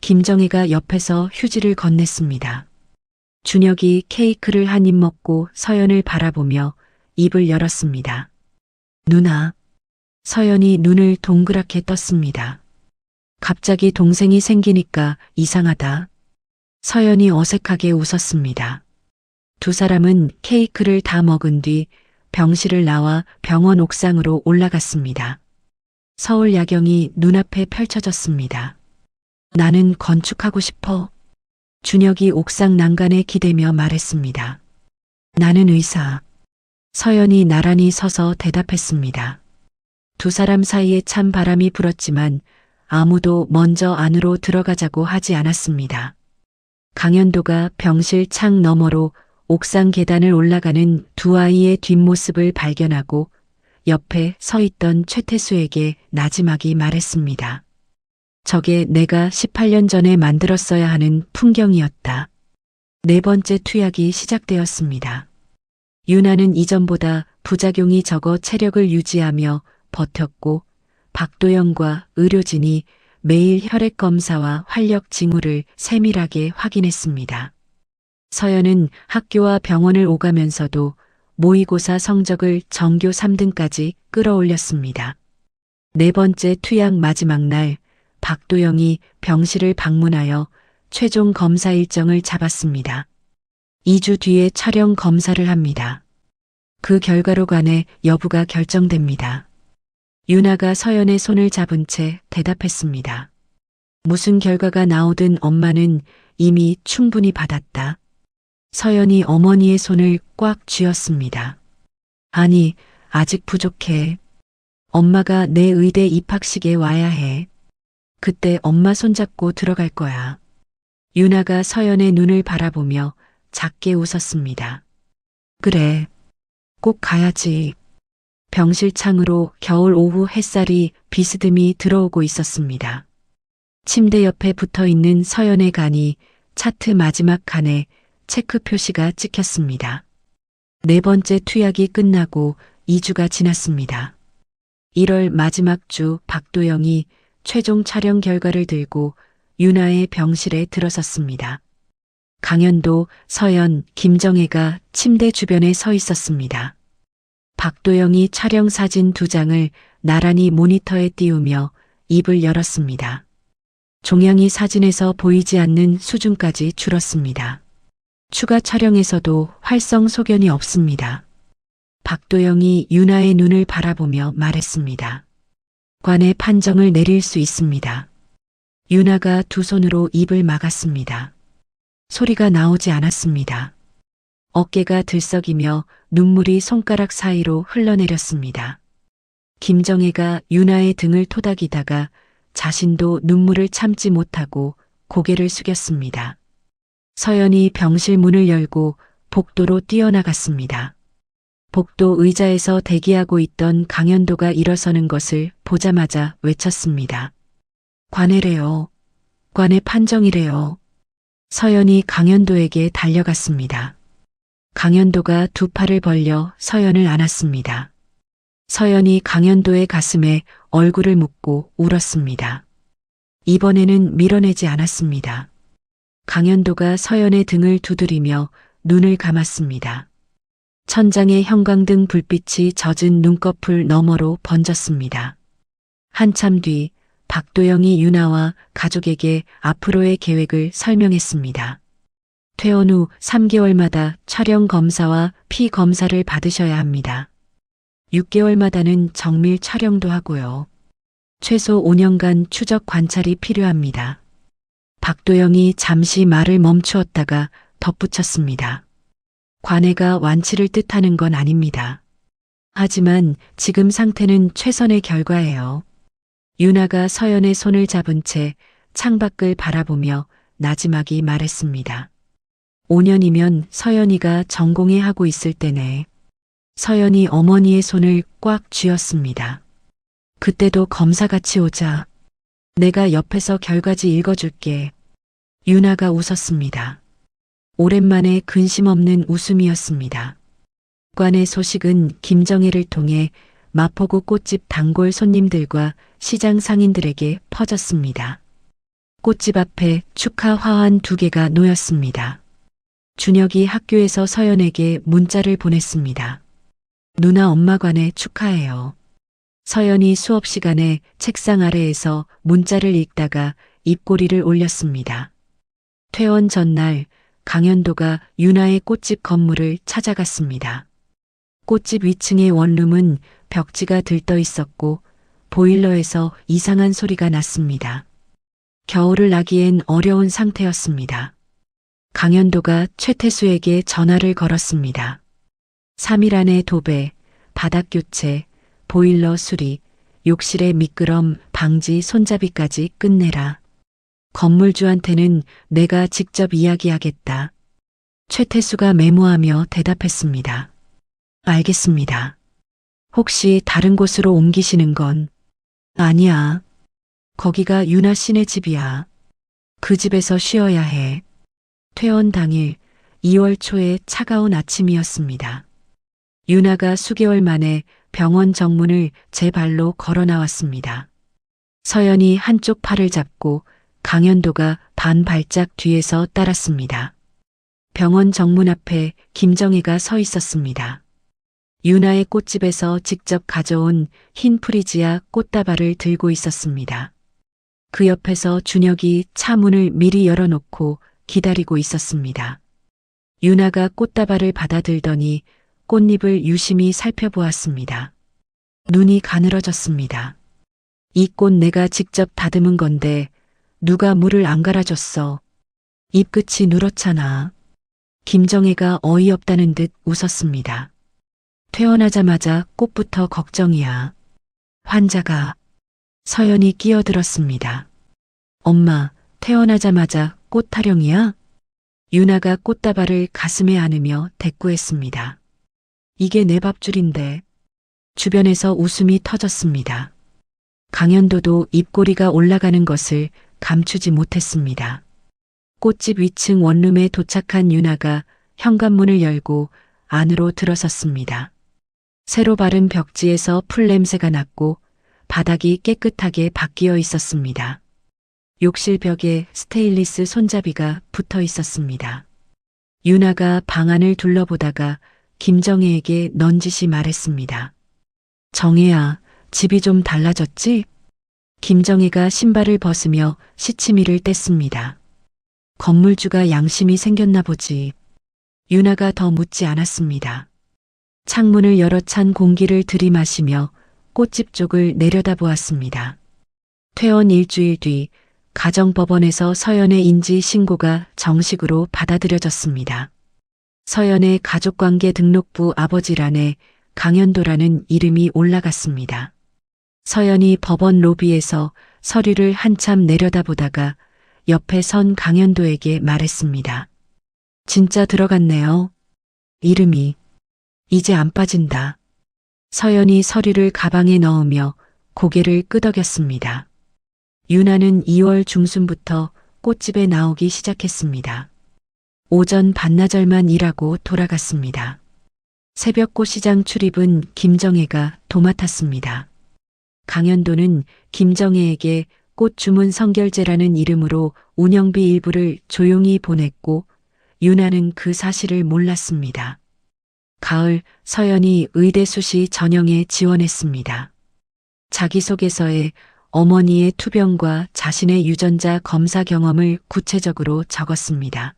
김정희가 옆에서 휴지를 건넸습니다. 준혁이 케이크를 한 입 먹고 서연을 바라보며 입을 열었습니다. 누나. 서연이 눈을 동그랗게 떴습니다. 갑자기 동생이 생기니까 이상하다. 서연이 어색하게 웃었습니다. 2사람은 케이크를 다 먹은 뒤 병실을 나와 병원 옥상으로 올라갔습니다. 서울 야경이 눈앞에 펼쳐졌습니다. 나는 건축하고 싶어. 준혁이 옥상 난간에 기대며 말했습니다. 나는 의사. 서연이 나란히 서서 대답했습니다. 2사람 사이에 찬 바람이 불었지만 아무도 먼저 안으로 들어가자고 하지 않았습니다. 강현도가 병실 창 너머로 옥상 계단을 올라가는 2아이의 뒷모습을 발견하고 옆에 서 있던 최태수에게 나지막이 말했습니다. 저게 내가 18년 전에 만들었어야 하는 풍경이었다. 4번째 투약이 시작되었습니다. 유나는 이전보다 부작용이 적어 체력을 유지하며 버텼고 박도영과 의료진이 매일 혈액 검사와 활력 징후를 세밀하게 확인했습니다. 서연은 학교와 병원을 오가면서도 모의고사 성적을 전교 3등까지 끌어올렸습니다. 4번째 투약 마지막 날 박도영이 병실을 방문하여 최종 검사 일정을 잡았습니다. 2주 뒤에 촬영 검사를 합니다. 그 결과로 관해 여부가 결정됩니다. 유나가 서연의 손을 잡은 채 대답했습니다. 무슨 결과가 나오든 엄마는 이미 충분히 받았다. 서연이 어머니의 손을 꽉 쥐었습니다. 아니, 아직 부족해. 엄마가 내 의대 입학식에 와야 해. 그때 엄마 손잡고 들어갈 거야. 유나가 서연의 눈을 바라보며 작게 웃었습니다. 그래, 꼭 가야지. 병실 창으로 겨울 오후 햇살이 비스듬히 들어오고 있었습니다. 침대 옆에 붙어 있는 서연의 간이 차트 마지막 칸에 체크 표시가 찍혔습니다. 4번째 투약이 끝나고 2주가 지났습니다. 1월 마지막 주 박도영이 최종 촬영 결과를 들고 유나의 병실에 들어섰습니다. 강현도, 서연, 김정혜가 침대 주변에 서 있었습니다. 박도영이 촬영 사진 2장을 나란히 모니터에 띄우며 입을 열었습니다. 종양이 사진에서 보이지 않는 수준까지 줄었습니다. 추가 촬영에서도 활성 소견이 없습니다. 박도영이 윤아의 눈을 바라보며 말했습니다. 관의 판정을 내릴 수 있습니다. 윤아가 두 손으로 입을 막았습니다. 소리가 나오지 않았습니다. 어깨가 들썩이며 눈물이 손가락 사이로 흘러내렸습니다. 김정혜가 윤아의 등을 토닥이다가 자신도 눈물을 참지 못하고 고개를 숙였습니다. 서연이 병실 문을 열고 복도로 뛰어나갔습니다. 복도 의자에서 대기하고 있던 강현도가 일어서는 것을 보자마자 외쳤습니다. 관해래요. 관의 판정이래요. 서연이 강현도에게 달려갔습니다. 강현도가 두 팔을 벌려 서연을 안았습니다. 서연이 강현도의 가슴에 얼굴을 묻고 울었습니다. 이번에는 밀어내지 않았습니다. 강현도가 서연의 등을 두드리며 눈을 감았습니다. 천장의 형광등 불빛이 젖은 눈꺼풀 너머로 번졌습니다. 한참 뒤 박도영이 윤아와 가족에게 앞으로의 계획을 설명했습니다. 퇴원 후 3개월마다 촬영 검사와 피 검사를 받으셔야 합니다. 6개월마다는 정밀 촬영도 하고요. 최소 5년간 추적 관찰이 필요합니다. 박도영이 잠시 말을 멈추었다가 덧붙였습니다. 관해가 완치를 뜻하는 건 아닙니다. 하지만 지금 상태는 최선의 결과예요. 윤아가 서연의 손을 잡은 채 창밖을 바라보며 나지막이 말했습니다. 5년이면 서연이가 전공에 하고 있을 때네. 서연이 어머니의 손을 꽉 쥐었습니다. 그때도 검사같이 오자. 내가 옆에서 결과지 읽어줄게. 윤아가 웃었습니다. 오랜만에 근심 없는 웃음이었습니다. 관의 소식은 김정혜를 통해 마포구 꽃집 단골 손님들과 시장 상인들에게 퍼졌습니다. 꽃집 앞에 축하 화환 2개가 놓였습니다. 준혁이 학교에서 서연에게 문자를 보냈습니다. 누나 엄마 관에 축하해요. 서연이 수업 시간에 책상 아래에서 문자를 읽다가 입꼬리를 올렸습니다. 퇴원 전날 강현도가 윤아의 꽃집 건물을 찾아갔습니다. 꽃집 위층의 원룸은 벽지가 들떠 있었고 보일러에서 이상한 소리가 났습니다. 겨울을 나기엔 어려운 상태였습니다. 강현도가 최태수에게 전화를 걸었습니다. 3일 안에 도배, 바닥 교체, 보일러 수리, 욕실의 미끄럼 방지 손잡이까지 끝내라. 건물주한테는 내가 직접 이야기하겠다. 최태수가 메모하며 대답했습니다. 알겠습니다. 혹시 다른 곳으로 옮기시는 건? 아니야. 거기가 윤아 씨네 집이야. 그 집에서 쉬어야 해. 퇴원 당일 2월 초의 차가운 아침이었습니다. 윤아가 수개월 만에 병원 정문을 제 발로 걸어 나왔습니다. 서연이 한쪽 팔을 잡고 강현도가 반 발짝 뒤에서 따랐습니다. 병원 정문 앞에 김정혜가 서 있었습니다. 윤아의 꽃집에서 직접 가져온 흰 프리지아 꽃다발을 들고 있었습니다. 그 옆에서 준혁이 차 문을 미리 열어놓고 기다리고 있었습니다. 윤아가 꽃다발을 받아들더니 꽃잎을 유심히 살펴보았습니다. 눈이 가늘어졌습니다. 이 꽃 내가 직접 다듬은 건데 누가 물을 안 갈아줬어. 잎끝이 누렇잖아. 김정혜가 어이없다는 듯 웃었습니다. 퇴원하자마자 꽃부터 걱정이야. 환자가. 서연이 끼어들었습니다. 엄마, 퇴원하자마자 꽃 타령이야? 윤아가 꽃다발을 가슴에 안으며 대꾸했습니다. 이게 내 밥줄인데. 주변에서 웃음이 터졌습니다. 강현도도 입꼬리가 올라가는 것을 감추지 못했습니다. 꽃집 위층 원룸에 도착한 윤아가 현관문을 열고 안으로 들어섰습니다. 새로 바른 벽지에서 풀 냄새가 났고 바닥이 깨끗하게 바뀌어 있었습니다. 욕실 벽에 스테인리스 손잡이가 붙어 있었습니다. 유나가 방 안을 둘러보다가 김정혜에게 넌지시 말했습니다. 정혜야, 집이 좀 달라졌지? 김정혜가 신발을 벗으며 시치미를 뗐습니다. 건물주가 양심이 생겼나 보지. 유나가 더 묻지 않았습니다. 창문을 열어 찬 공기를 들이마시며 꽃집 쪽을 내려다보았습니다. 퇴원 일주일 뒤 가정법원에서 서연의 인지 신고가 정식으로 받아들여졌습니다. 서연의 가족관계 등록부 아버지란에 강현도라는 이름이 올라갔습니다. 서연이 법원 로비에서 서류를 한참 내려다보다가 옆에 선 강현도에게 말했습니다. 진짜 들어갔네요. 이름이. 이제 안 빠진다. 서연이 서류를 가방에 넣으며 고개를 끄덕였습니다. 유나는 2월 중순부터 꽃집에 나오기 시작했습니다. 오전 반나절만 일하고 돌아갔습니다. 새벽 꽃시장 출입은 김정혜가 도맡았습니다. 강현도는 김정혜에게 꽃 주문 선결제라는 이름으로 운영비 일부를 조용히 보냈고 유나는 그 사실을 몰랐습니다. 가을 서연이 의대 수시 전형에 지원했습니다. 자기소개서에 어머니의 투병과 자신의 유전자 검사 경험을 구체적으로 적었습니다.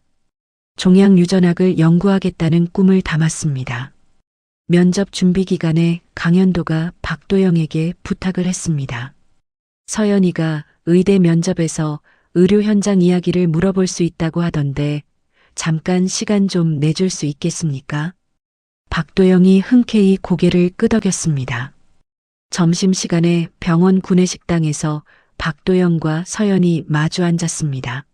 종양 유전학을 연구하겠다는 꿈을 담았습니다. 면접 준비 기간에 강현도가 박도영에게 부탁을 했습니다. 서연이가 의대 면접에서 의료 현장 이야기를 물어볼 수 있다고 하던데 잠깐 시간 좀 내줄 수 있겠습니까? 박도영이 흔쾌히 고개를 끄덕였습니다. 점심시간에 병원 구내식당에서 박도영과 서연이 마주 앉았습니다.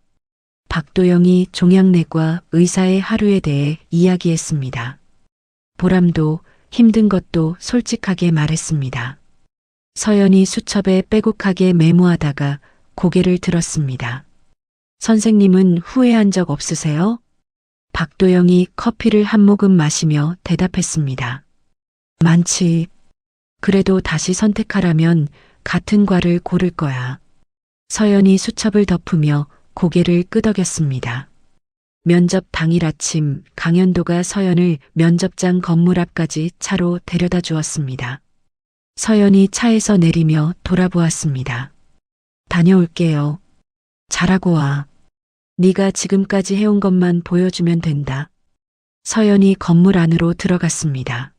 박도영이 종양내과 의사의 하루에 대해 이야기했습니다. 보람도 힘든 것도 솔직하게 말했습니다. 서연이 수첩에 빼곡하게 메모하다가 고개를 들었습니다. 선생님은 후회한 적 없으세요? 박도영이 커피를 한 모금 마시며 대답했습니다. 많지. 그래도 다시 선택하라면 같은 과를 고를 거야. 서연이 수첩을 덮으며 고개를 끄덕였습니다. 면접 당일 아침 강현도가 서연을 면접장 건물 앞까지 차로 데려다 주었습니다. 서연이 차에서 내리며 돌아보았습니다. 다녀올게요. 잘하고 와. 네가 지금까지 해온 것만 보여주면 된다. 서연이 건물 안으로 들어갔습니다.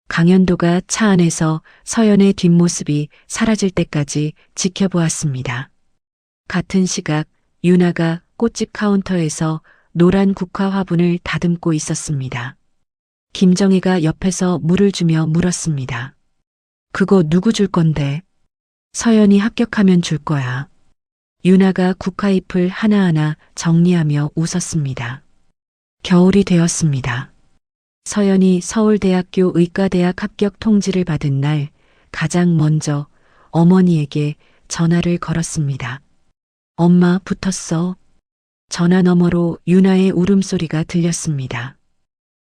강현도가 차 안에서 서연의 뒷모습이 사라질 때까지 지켜보았습니다. 같은 시각 유나가 꽃집 카운터에서 노란 국화 화분을 다듬고 있었습니다. 김정혜가 옆에서 물을 주며 물었습니다. 그거 누구 줄 건데? 서연이 합격하면 줄 거야. 유나가 국화잎을 하나하나 정리하며 웃었습니다. 겨울이 되었습니다. 서연이 서울대학교 의과대학 합격 통지를 받은 날 가장 먼저 어머니에게 전화를 걸었습니다. 엄마 붙었어. 전화 너머로 유나의 울음소리가 들렸습니다.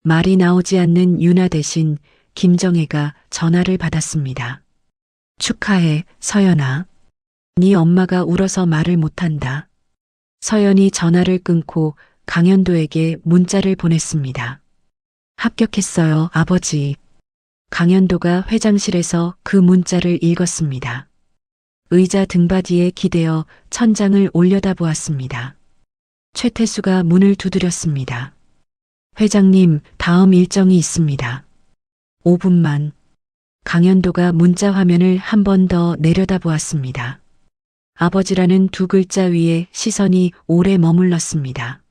말이 나오지 않는 유나 대신 김정혜가 전화를 받았습니다. 축하해, 서연아. 네 엄마가 울어서 말을 못한다. 서연이 전화를 끊고 강현도에게 문자를 보냈습니다. 합격했어요, 아버지. 강현도가 회장실에서 그 문자를 읽었습니다. 의자 등받이에 기대어 천장을 올려다보았습니다. 최태수가 문을 두드렸습니다. 회장님, 다음 일정이 있습니다. 5분만. 강현도가 문자 화면을 한 번 더 내려다보았습니다. 아버지라는 두 글자 위에 시선이 오래 머물렀습니다.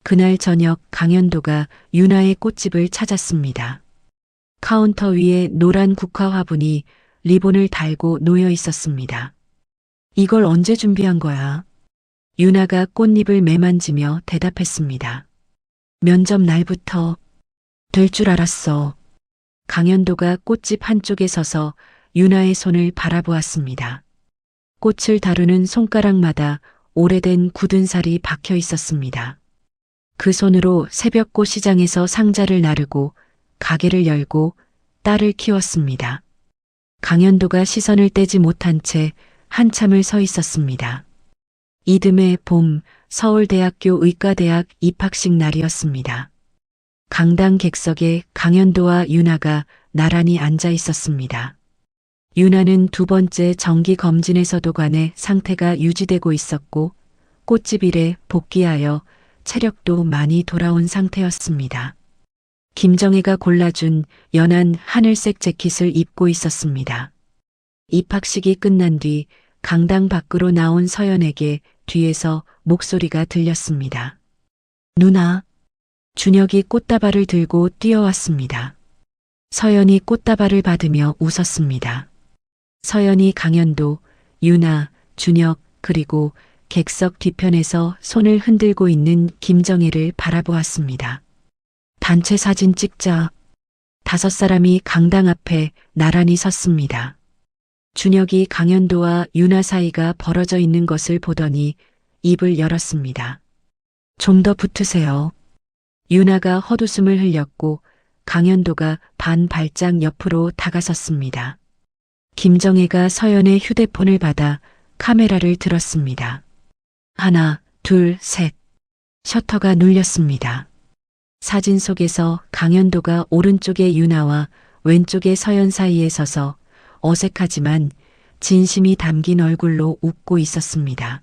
그날 저녁 강현도가 유나의 꽃집을 찾았습니다. 카운터 위에 노란 국화 화분이 리본을 달고 놓여 있었습니다. 이걸 언제 준비한 거야? 유나가 꽃잎을 매만지며 대답했습니다. 면접 날부터. 될 줄 알았어. 강현도가 꽃집 한쪽에 서서 유나의 손을 바라보았습니다. 꽃을 다루는 손가락마다 오래된 굳은 살이 박혀 있었습니다. 그 손으로 새벽꽃 시장에서 상자를 나르고 가게를 열고 딸을 키웠습니다. 강현도가 시선을 떼지 못한 채 한참을 서 있었습니다. 이듬해 봄 서울대학교 의과대학 입학식 날이었습니다. 강당 객석에 강현도와 윤아가 나란히 앉아 있었습니다. 윤아는 두 번째 정기 검진에서도 관해 상태가 유지되고 있었고 꽃집 일에 복귀하여 체력도 많이 돌아온 상태였습니다. 김정혜가 골라준 연한 하늘색 재킷을 입고 있었습니다. 입학식이 끝난 뒤 강당 밖으로 나온 서연에게 뒤에서 목소리가 들렸습니다. 누나. 준혁이 꽃다발을 들고 뛰어왔습니다. 서연이 꽃다발을 받으며 웃었습니다. 서연이 강현도, 윤아, 준혁 그리고 객석 뒤편에서 손을 흔들고 있는 김정혜를 바라보았습니다. 단체 사진 찍자. 5사람이 강당 앞에 나란히 섰습니다. 준혁이 강현도와 윤아 사이가 벌어져 있는 것을 보더니 입을 열었습니다. 좀 더 붙으세요. 윤아가 헛웃음을 흘렸고 강현도가 반 발짝 옆으로 다가섰습니다. 김정혜가 서연의 휴대폰을 받아 카메라를 들었습니다. 하나, 둘, 셋. 셔터가 눌렸습니다. 사진 속에서 강현도가 오른쪽에 윤아와 왼쪽에 서연 사이에 서서 어색하지만 진심이 담긴 얼굴로 웃고 있었습니다.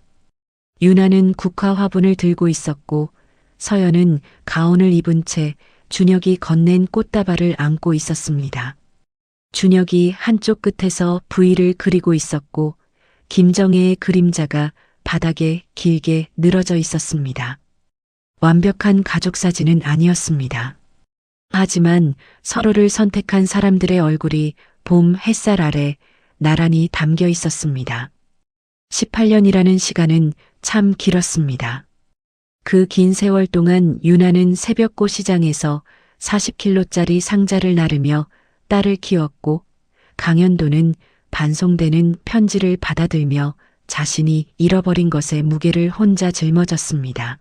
윤아는 국화 화분을 들고 있었고 서연은 가운을 입은 채 준혁이 건넨 꽃다발을 안고 있었습니다. 준혁이 한쪽 끝에서 V를 그리고 있었고 김정혜의 그림자가 바닥에 길게 늘어져 있었습니다. 완벽한 가족 사진은 아니었습니다. 하지만 서로를 선택한 사람들의 얼굴이 봄 햇살 아래 나란히 담겨 있었습니다. 18년이라는 시간은 참 길었습니다. 그 긴 세월 동안 윤아는 새벽고 시장에서 40kg짜리 상자를 나르며 딸을 키웠고 강현도는 반송되는 편지를 받아들며 자신이 잃어버린 것의 무게를 혼자 짊어졌습니다.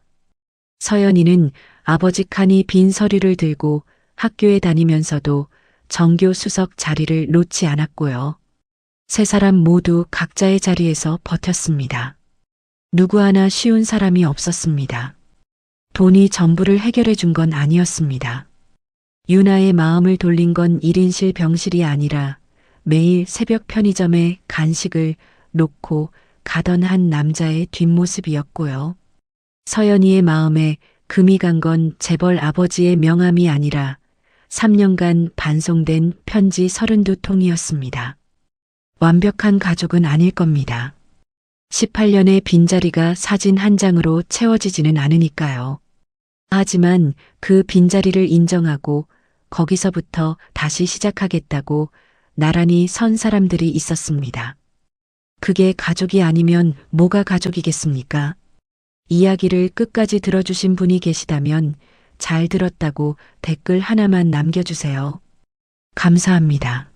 서연이는 아버지 칸이 빈 서류를 들고 학교에 다니면서도 정교 수석 자리를 놓지 않았고요. 세 사람 모두 각자의 자리에서 버텼습니다. 누구 하나 쉬운 사람이 없었습니다. 돈이 전부를 해결해 준 건 아니었습니다. 윤아의 마음을 돌린 건 1인실 병실이 아니라 매일 새벽 편의점에 간식을 놓고 가던 한 남자의 뒷모습이었고요. 서연이의 마음에 금이 간 건 재벌 아버지의 명함이 아니라 3년간 반송된 편지 32통이었습니다. 완벽한 가족은 아닐 겁니다. 18년의 빈자리가 사진 한 장으로 채워지지는 않으니까요. 하지만 그 빈자리를 인정하고 거기서부터 다시 시작하겠다고 나란히 선 사람들이 있었습니다. 그게 가족이 아니면 뭐가 가족이겠습니까? 이야기를 끝까지 들어주신 분이 계시다면 잘 들었다고 댓글 하나만 남겨주세요. 감사합니다.